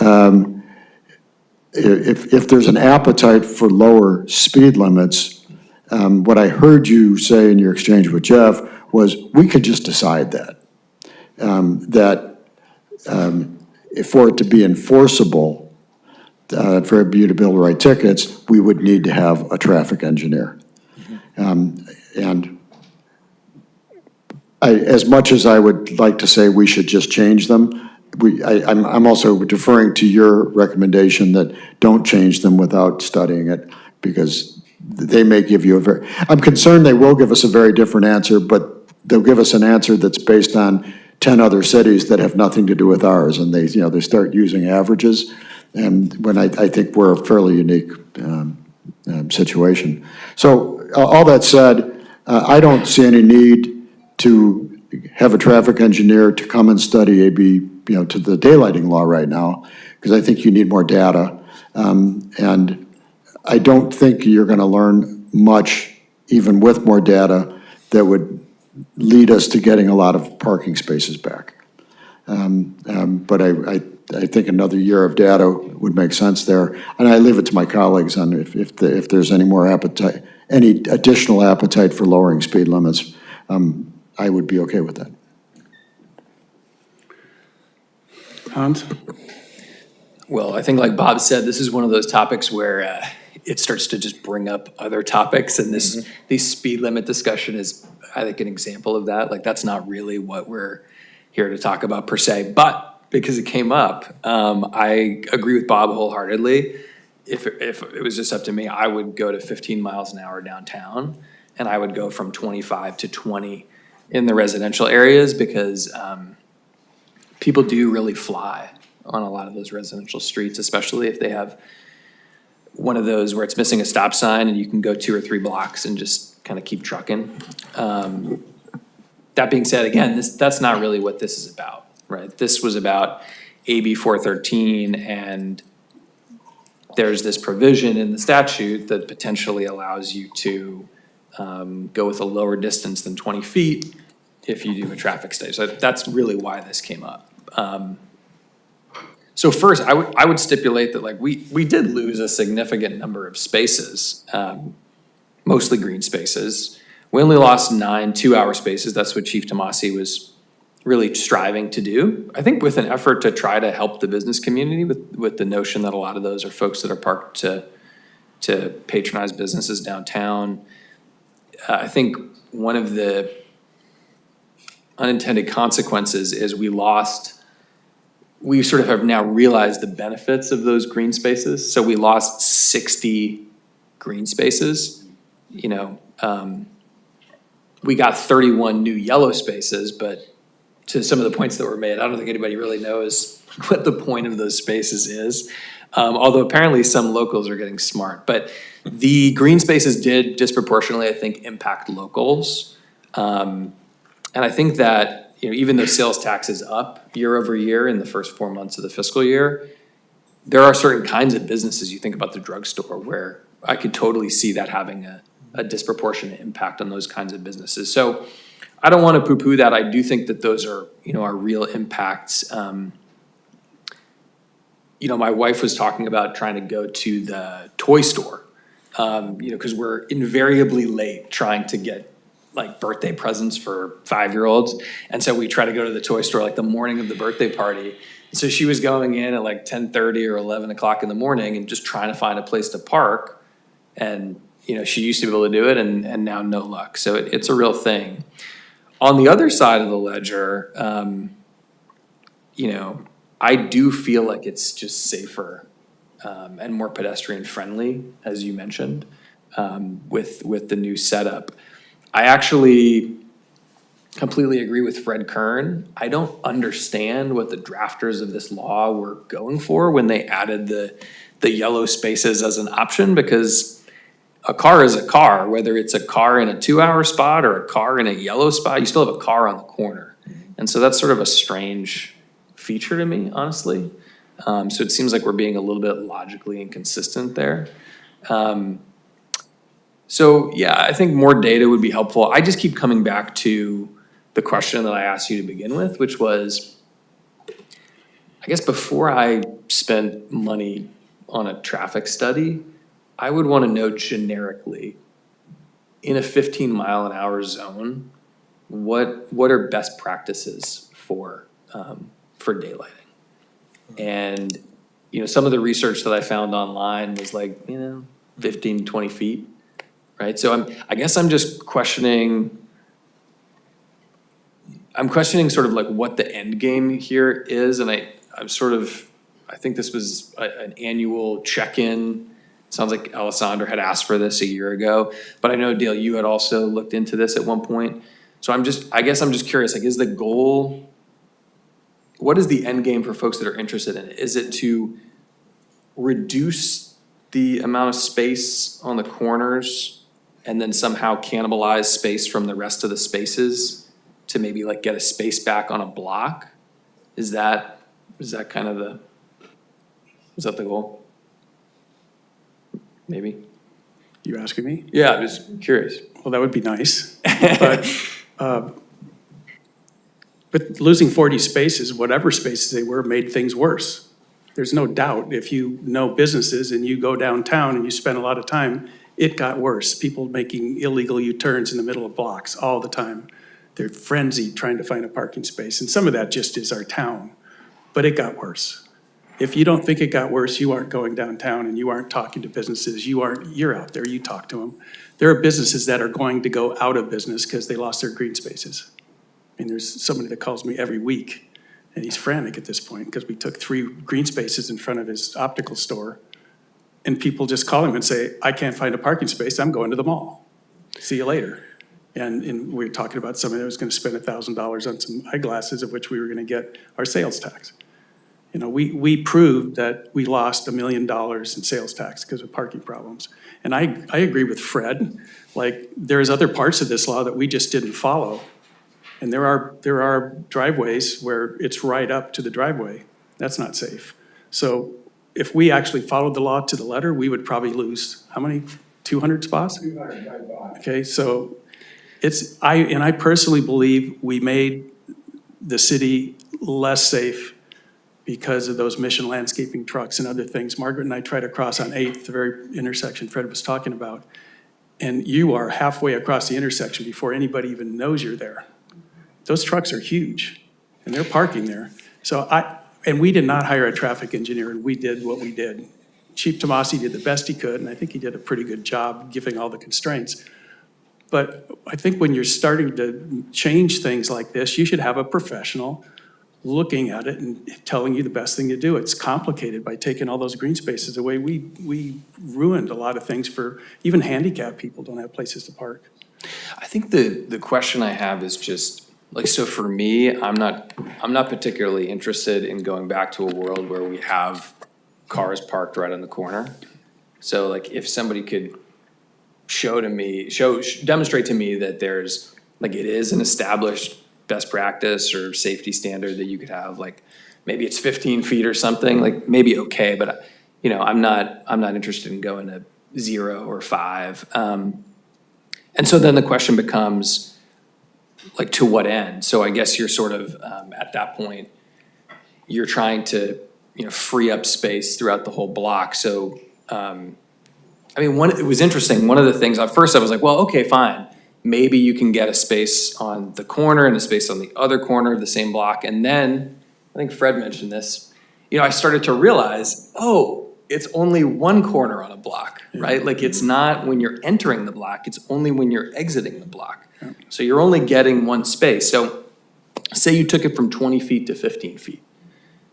if there's an appetite for lower speed limits, what I heard you say in your exchange with Jeff was we could just decide that. For it to be enforceable, for you to be able to write tickets, we would need to have a traffic engineer. And as much as I would like to say we should just change them, I'm also deferring to your recommendation that don't change them without studying it, because they may give you I'm concerned they will give us a very different answer, but they'll give us an answer that's based on 10 other cities that have nothing to do with ours, and they start using averages, and when I think we're a fairly unique situation. So all that said, I don't see any need to have a traffic engineer to come and study to the daylighting law right now, because I think you need more data, and I don't think you're going to learn much, even with more data, that would lead us to getting a lot of parking spaces back. But I think another year of data would make sense there, and I leave it to my colleagues on if there's any more appetite, any additional appetite for lowering speed limits. I would be okay with that. Hans? Well, I think like Bob said, this is one of those topics where it starts to just bring up other topics, and these speed limit discussion is, I think, an example of that. Like, that's not really what we're here to talk about per se, but because it came up, I agree with Bob wholeheartedly. If it was just up to me, I would go to 15 miles an hour downtown, and I would go from 25 to 20 in the residential areas, because people do really fly on a lot of those residential streets, especially if they have one of those where it's missing a stop sign and you can go 2 or 3 blocks and just kind of keep trucking. That being said, again, that's not really what this is about, right? This was about AB 413, and there's this provision in the statute that potentially allows you to go with a lower distance than 20 feet if you do a traffic study. So that's really why this came up. So first, I would stipulate that, like, we did lose a significant number of spaces, mostly green spaces. We only lost 9 2-hour spaces. That's what Chief Tomasi was really striving to do, I think, with an effort to try to help the business community with the notion that a lot of those are folks that are parked to patronize businesses downtown. I think one of the unintended consequences is we lost we sort of have now realized the benefits of those green spaces. So we lost 60 green spaces, you know. We got 31 new yellow spaces, but to some of the points that were made, I don't think anybody really knows what the point of those spaces is. Although apparently some locals are getting smart. But the green spaces did disproportionately, I think, impact locals. And I think that, you know, even though sales tax is up year over year in the first 4 months of the fiscal year, there are certain kinds of businesses, you think about the drugstore, where I could totally see that having a disproportionate impact on those kinds of businesses. So I don't want to poo-poo that. I do think that those are, you know, are real impacts. You know, my wife was talking about trying to go to the toy store, you know, because we're invariably late trying to get like birthday presents for 5-year-olds. And so we try to go to the toy store like the morning of the birthday party. So she was going in at like 10:30 or 11 o'clock in the morning and just trying to find a place to park. And, you know, she used to be able to do it and now no luck. So it's a real thing. On the other side of the ledger, you know, I do feel like it's just safer and more pedestrian friendly, as you mentioned, with the new setup. I actually completely agree with Fred Kern. I don't understand what the drafters of this law were going for when they added the yellow spaces as an option, because a car is a car, whether it's a car in a 2-hour spot or a car in a yellow spot, you still have a car on the corner. And so that's sort of a strange feature to me, honestly. So it seems like we're being a little bit logically inconsistent there. So yeah, I think more data would be helpful. I just keep coming back to the question that I asked you to begin with, which was, I guess before I spend money on a traffic study, I would want to know generically, in a 15-mile-an-hour zone, what are best practices for daylighting? And, you know, some of the research that I found online was like, you know, 15, 20 feet, right? So I guess I'm just questioning sort of like what the end game here is. And I think this was an annual check-in. Sounds like Alessandra had asked for this a year ago, but I know, Dale, you had also looked into this at one point. So I guess I'm just curious, like, is the goal, what is the end game for folks that are interested in it? Is it to reduce the amount of space on the corners and then somehow cannibalize space from the rest of the spaces to maybe like get a space back on a block? Is that kind of is that the goal? Maybe. You asking me? Yeah, I'm just curious. Well, that would be nice. But losing 40 spaces, whatever spaces they were, made things worse. There's no doubt, if you know businesses and you go downtown and you spend a lot of time, it got worse. People making illegal U-turns in the middle of blocks all the time. They're frenzied trying to find a parking space. And some of that just is our town, but it got worse. If you don't think it got worse, you aren't going downtown and you aren't talking to businesses. You're out there, you talk to them. There are businesses that are going to go out of business because they lost their green spaces. I mean, there's somebody that calls me every week and he's frantic at this point because we took 3 green spaces in front of his optical store and people just call him and say, I can't find a parking space, I'm going to the mall. See you later. And we were talking about somebody that was going to spend $1,000 on some eyeglasses of which we were going to get our sales tax. You know, we proved that we lost $1 million in sales tax because of parking problems. And I agree with Fred, like there's other parts of this law that we just didn't follow. And there are driveways where it's right up to the driveway. That's not safe. So if we actually followed the law to the letter, we would probably lose, how many, 200 spots? 200. Okay, so I personally believe we made the city less safe because of those Mission landscaping trucks and other things. Margaret and I tried to cross on 8th, the very intersection Fred was talking about. And you are halfway across the intersection before anybody even knows you're there. Those trucks are huge and they're parking there. And we did not hire a traffic engineer and we did what we did. Chief Tomasi did the best he could and I think he did a pretty good job giving all the constraints. But I think when you're starting to change things like this, you should have a professional looking at it and telling you the best thing to do. It's complicated by taking all those green spaces away. We ruined a lot of things for, even handicapped people don't have places to park. I think the question I have is just, like, so for me, I'm not particularly interested in going back to a world where we have cars parked right on the corner. So like, if somebody could demonstrate to me that there's, like, it is an established best practice or safety standard that you could have, like, maybe it's 15 feet or something, like, maybe okay, but, you know, I'm not interested in going to 0 or 5. And so then the question becomes, like, to what end? So I guess you're sort of, at that point, you're trying to, you know, free up space throughout the whole block. So, I mean, it was interesting. One of the things, at first I was like, well, okay, fine. Maybe you can get a space on the corner and a space on the other corner of the same block. And then, I think Fred mentioned this, you know, I started to realize, oh, it's only one corner on a block, right? Like, it's not when you're entering the block, it's only when you're exiting the block. So you're only getting one space. So say you took it from 20 feet to 15 feet.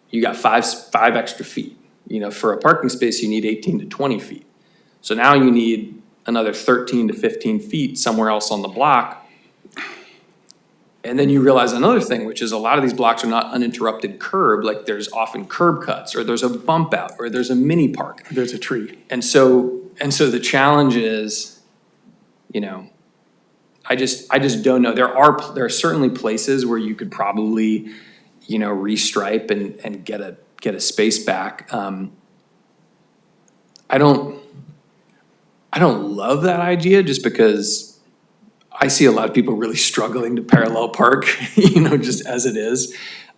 You got five extra feet. You know, for a parking space, you need 18 to 20 feet. So now you need another 13 to 15 feet somewhere else on the block. And then you realize another thing, which is a lot of these blocks are not uninterrupted curb, like there's often curb cuts, or there's a bump out, or there's a mini park. There's a tree. And so the challenge is, you know, I just don't know. There are certainly places where you could probably, you know, restripe and get a space back. I don't love that idea, just because I see a lot of people really struggling to parallel park, you know, just as it is.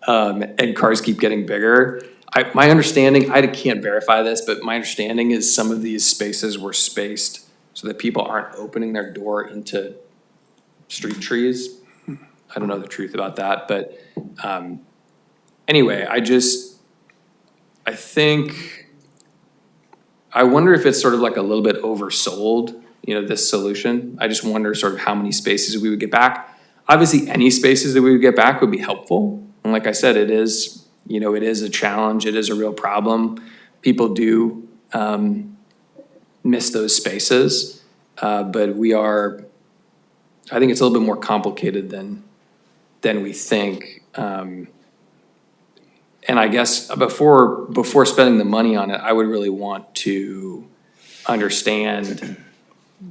And cars keep getting bigger. My understanding, I can't verify this, but my understanding is some of these spaces were spaced so that people aren't opening their door into street trees. I don't know the truth about that, but anyway, I wonder if it's sort of like a little bit oversold, you know, this solution. I just wonder sort of how many spaces we would get back. Obviously, any spaces that we would get back would be helpful. And like I said, it is, you know, it is a challenge. It is a real problem. People do miss those spaces, but I think it's a little bit more complicated than we think. And I guess before spending the money on it, I would really want to understand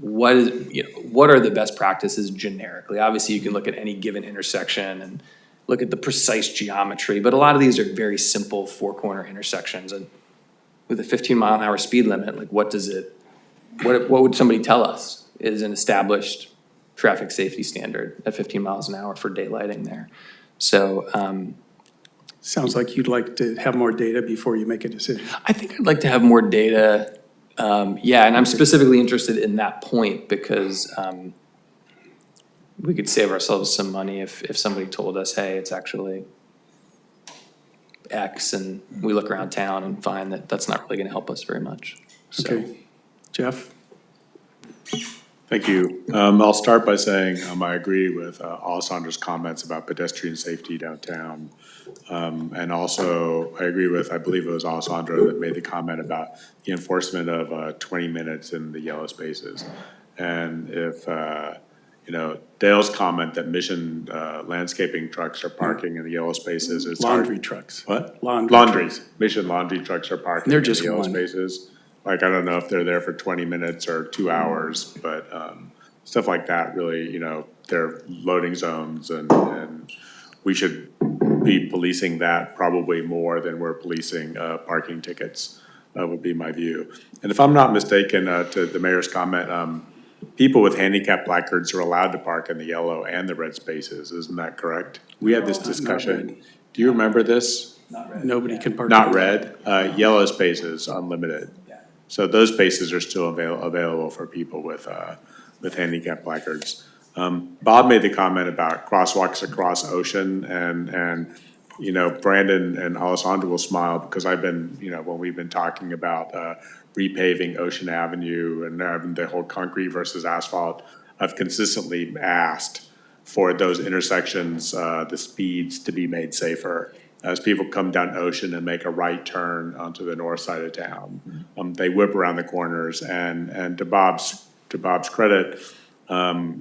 what are the best practices generically. Obviously, you can look at any given intersection and look at the precise geometry, but a lot of these are very simple 4-corner intersections. And with a 15-mile-an-hour speed limit, like, what would somebody tell us is an established traffic safety standard at 15 miles an hour for daylighting there? So, Sounds like you'd like to have more data before you make a decision. I think I'd like to have more data. Yeah, and I'm specifically interested in that point because we could save ourselves some money if somebody told us, hey, it's actually X, and we look around town and find that that's not really going to help us very much. So. Okay. Jeff? Thank you. I'll start by saying I agree with Alessandra's comments about pedestrian safety downtown. And also, I agree with, I believe it was Alessandra that made the comment about the enforcement of 20 minutes in the yellow spaces. And if, you know, Dale's comment that Mission landscaping trucks are parking in the yellow spaces. It's Laundry hard. trucks. What? Laundries. Mission laundry trucks are parking They're in just the yellow one. spaces. Like, I don't know if they're there for 20 minutes or 2 hours, but stuff like that really, you know, they're loading zones and we should be policing that probably more than we're policing parking tickets, would be my view. And if I'm not mistaken, to the mayor's comment, people with handicap placards are allowed to park in the yellow and the red spaces, isn't that correct? We had this discussion. Do you remember this? Nobody can park. Not red, yellow spaces, unlimited. So those spaces are still available for people with handicap placards. Bob made the comment about crosswalks across Ocean and you know, Brandon and Alessandra will smile because I've been, you know, when we've been talking about repaving Ocean Avenue and the whole concrete versus asphalt, I've consistently asked for those intersections, the speeds to be made safer. as people come down Ocean and make a right turn onto the north side of town. They whip around the corners, and to Bob's credit,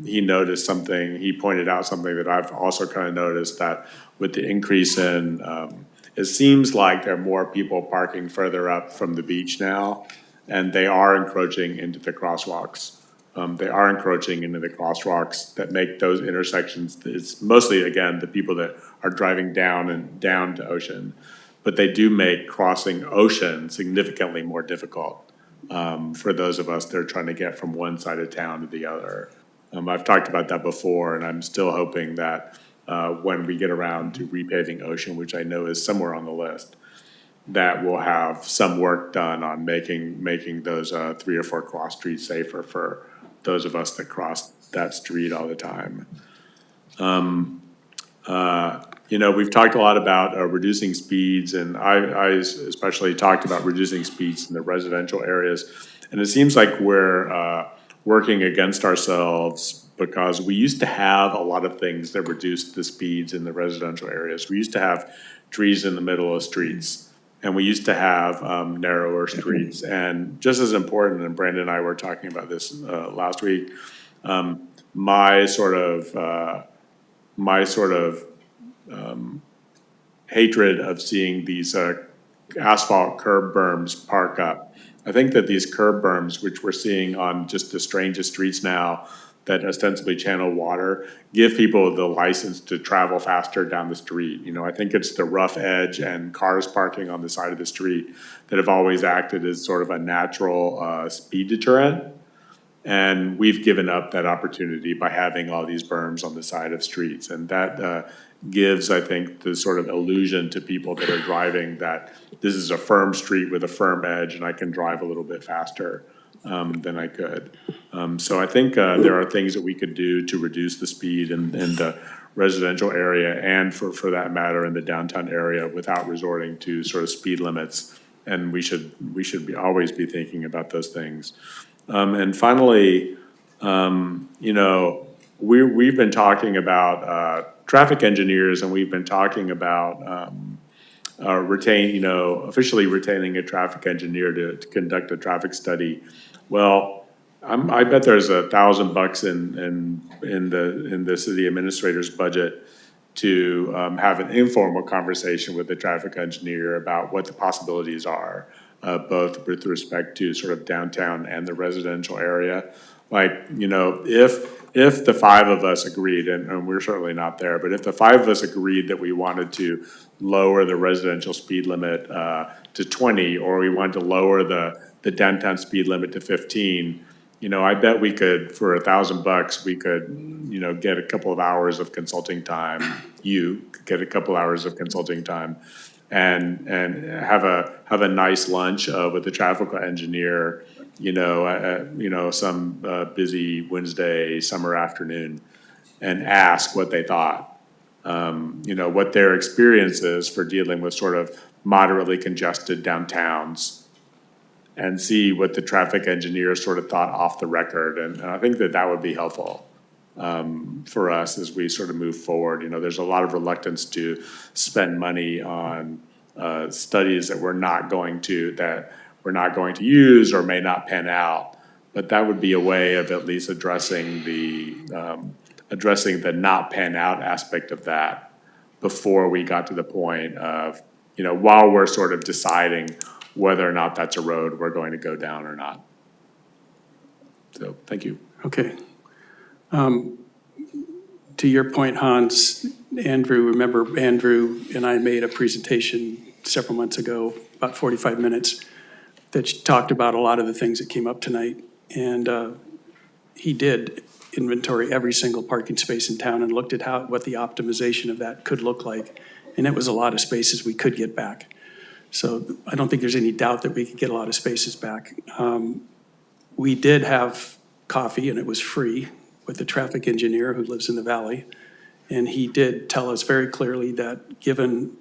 he noticed something, he pointed out something that I've also kind of noticed, that with the increase in, it seems like there are more people parking further up from the beach now, and they are encroaching into the crosswalks. They are encroaching into the crosswalks that make those intersections, it's mostly, again, the people that are driving down to Ocean, but they do make crossing Ocean significantly more difficult for those of us that are trying to get from one side of town to the other. I've talked about that before, and I'm still hoping that when we get around to repaving Ocean, which I know is somewhere on the list, that we'll have some work done on making those 3 or 4 cross streets safer for those of us that cross that street all the time. You know, we've talked a lot about reducing speeds, and I especially talked about reducing speeds in the residential areas. And it seems like we're working against ourselves, because we used to have a lot of things that reduced the speeds in the residential areas. We used to have trees in the middle of streets, and we used to have narrower streets. And just as important, and Brandon and I were talking about this last week, my sort of hatred of seeing these asphalt curb berms park up. I think that these curb berms, which we're seeing on just the strangest streets now that ostensibly channel water, give people the license to travel faster down the street. You know, I think it's the rough edge and cars parking on the side of the street that have always acted as sort of a natural speed deterrent. And we've given up that opportunity by having all these berms on the side of streets. And that gives, I think, the sort of illusion to people that are driving that this is a firm street with a firm edge and I can drive a little bit faster than I could. So I think there are things that we could do to reduce the speed in the residential area, and for that matter in the downtown area, without resorting to sort of speed limits. And we should always be thinking about those things. And finally, you know, we've been talking about traffic engineers, and we've been talking about officially retaining a traffic engineer to conduct a traffic study. Well, I bet there's $1,000 in the city administrator's budget to have an informal conversation with the traffic engineer about what the possibilities are, both with respect to sort of downtown and the residential area. Like, you know, if the 5 of us agreed, and we're certainly not there, but if the 5 of us agreed that we wanted to lower the residential speed limit to 20, or we wanted to lower the downtown speed limit to 15, you know, I bet we could, for $1,000, we could, you know, get a couple of hours of consulting time. You could get a couple hours of consulting time, and have a nice lunch with the traffic engineer, you know, some busy Wednesday summer afternoon, and ask what they thought, you know, what their experience is for dealing with sort of moderately congested downtowns, and see what the traffic engineer sort of thought off the record. And I think that would be helpful for us as we sort of move forward. You know, there's a lot of reluctance to spend money on studies that we're not going to use or may not pan out. But that would be a way of at least addressing the not pan out aspect of that before we got to the point of, you know, while we're sort of deciding whether or not that's a road we're going to go down or not. So, thank you. Okay. To your point, Hans, remember Andrew and I made a presentation several months ago, about 45 minutes, that talked about a lot of the things that came up tonight. And he did inventory every single parking space in town and looked at what the optimization of that could look like. And it was a lot of spaces we could get back. So I don't think there's any doubt that we could get a lot of spaces back. We did have coffee, and it was free, with the traffic engineer who lives in the valley. And he did tell us very clearly that given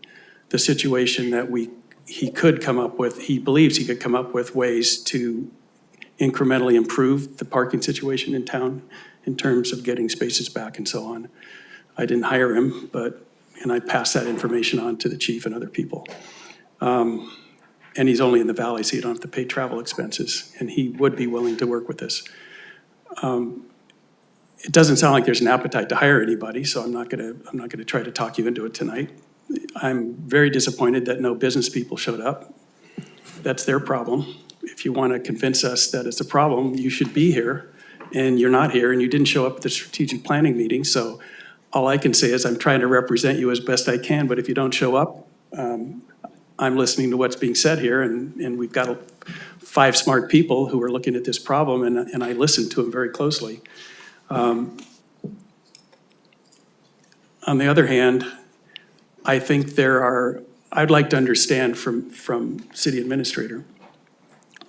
the situation that he believes he could come up with ways to incrementally improve the parking situation in town in terms of getting spaces back and so on. I didn't hire him, but and I pass that information on to the chief and other people. And he's only in the valley, so you don't have to pay travel expenses, and he would be willing to work with us. It doesn't sound like there's an appetite to hire anybody, so I'm not gonna try to talk you into it tonight. I'm very disappointed that no business people showed up. That's their problem. If you want to convince us that it's a problem, you should be here, and you're not here, and you didn't show up at the strategic planning meeting, so all I can say is I'm trying to represent you as best I can, but if you don't show up, I'm listening to what's being said here, and we've got 5 smart people who are looking at this problem, and I listen to them very closely. On the other hand, I think I'd like to understand from city administrator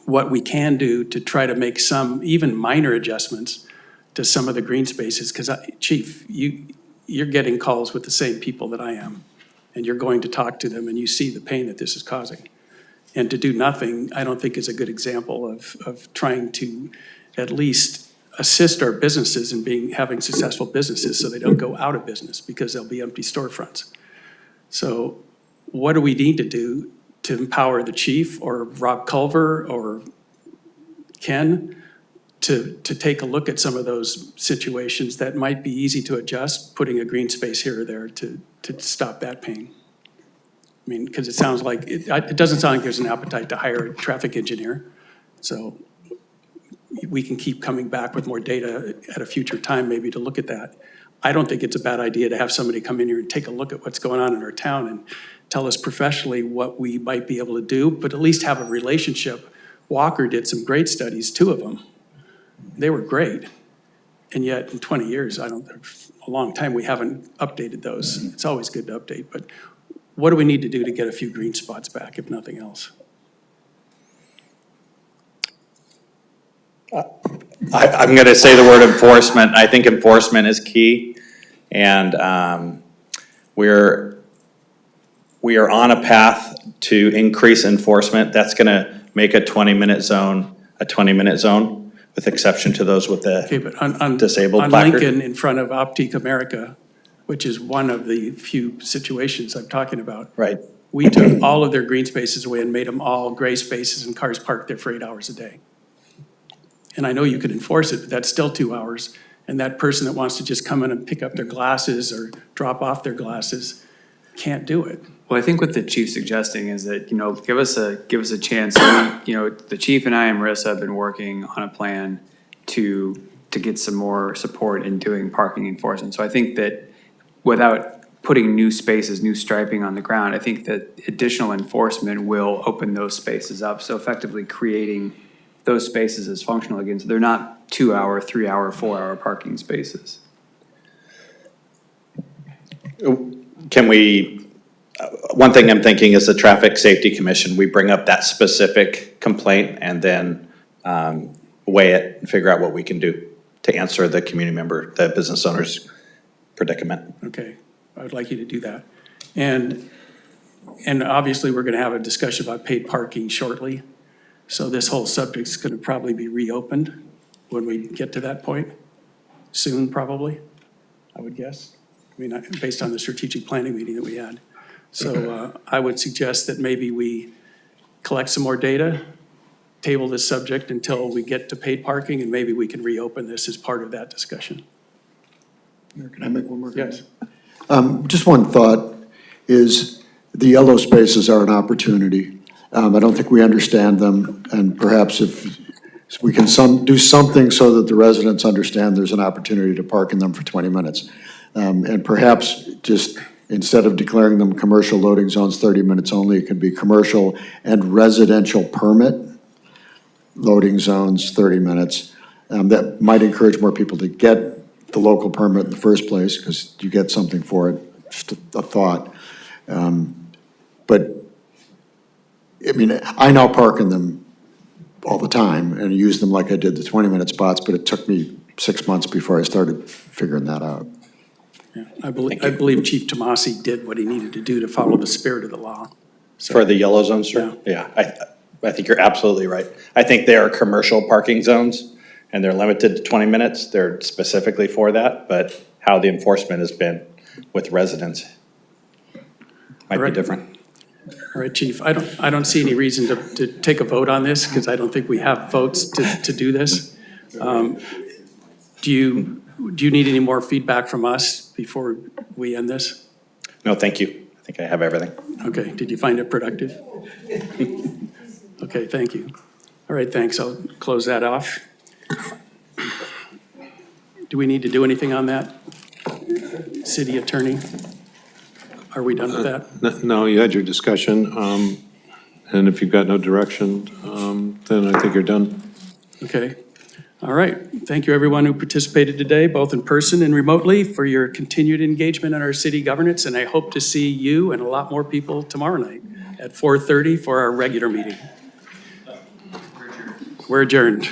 what we can do to try to make some even minor adjustments to some of the green spaces, because Chief, you're getting calls with the same people that I am, and you're going to talk to them, and you see the pain that this is causing. And to do nothing, I don't think is a good example of trying to at least assist our businesses in having successful businesses so they don't go out of business because there'll be empty storefronts. So what do we need to do to empower the chief or Rob Culver or Ken to take a look at some of those situations that might be easy to adjust, putting a green space here or there to stop that pain? I mean, because it sounds like, it doesn't sound like there's an appetite to hire a traffic engineer. So we can keep coming back with more data at a future time maybe to look at that. I don't think it's a bad idea to have somebody come in here and take a look at what's going on in our town and tell us professionally what we might be able to do, but at least have a relationship. Walker did some great studies, 2 of them. They were great. And yet in 20 years, a long time, we haven't updated those. It's always good to update, but what do we need to do to get a few green spots back, if nothing else? I'm going to say the word enforcement. I think enforcement is key. And we are on a path to increase enforcement. That's going to make a 20-minute zone a 20-minute zone, with exception to those with Okay, the but on disabled placard. Lincoln in front of Optique America, which is one of the few situations I'm talking about. Right. We took all of their green spaces away and made them all gray spaces, and cars parked there for 8 hours a day. And I know you could enforce it, but that's still 2 hours. And that person that wants to just come in and pick up their glasses or drop off their glasses can't do it. Well, I think what the chief's suggesting is that, give us a chance. The chief and I and Marissa have been working on a plan to get some more support in doing parking enforcement. So I think that without putting new spaces, new striping on the ground, I think that additional enforcement will open those spaces up. So effectively creating those spaces as functional again. So they're not 2 hour, 3 hour, 4 hour parking spaces. Can we, one thing I'm thinking is the Traffic Safety Commission, we bring up that specific complaint and then weigh it and figure out what we can do to answer the community member, the business owner's predicament. Okay, I'd like you to do that. And obviously, we're gonna have a discussion about paid parking shortly. So this whole subject is gonna probably be reopened when we get to that point, soon probably, I would guess. I mean, based on the strategic planning meeting that we had. So I would suggest that maybe we collect some more data, table this subject until we get to paid parking, and maybe we can reopen this as part of that discussion. Can I make one more comment? Yes. Just one thought is the yellow spaces are an opportunity. I don't think we understand them, and perhaps if we can do something so that the residents understand there's an opportunity to park in them for 20 minutes. And perhaps just instead of declaring them commercial loading zones 30 minutes only, it could be commercial and residential permit loading zones 30 minutes. That might encourage more people to get the local permit in the first place because you get something for it, just a thought. But I mean, I now park in them all the time and use them like I did the 20-minute spots, but it took me 6 months before I started figuring that out. Yeah, I believe Chief Tomasi did what he needed to do to follow the spirit of the law. So, For the yellow zones, sir? Yeah, I think you're absolutely right. I think they are commercial parking zones and they're limited to 20 minutes. They're specifically for that, but how the enforcement has been with residents might be Right. different. All right, Chief, I don't see any reason to take a vote on this, because I don't think we have votes to do this. Do you need any more feedback from us before we end this? No, thank you. I think I have everything. Okay, did you find it productive? Okay, thank you. All right, thanks, I'll close that off. Do we need to do anything on that? City Attorney? Are we done with that? No, you had your discussion, and if you've got no direction, then I think you're done. Okay, all right. Thank you, everyone who participated today, both in person and remotely, for your continued engagement in our city governance, and I hope to see you and a lot more people tomorrow night at 4:30 for our regular meeting. We're adjourned.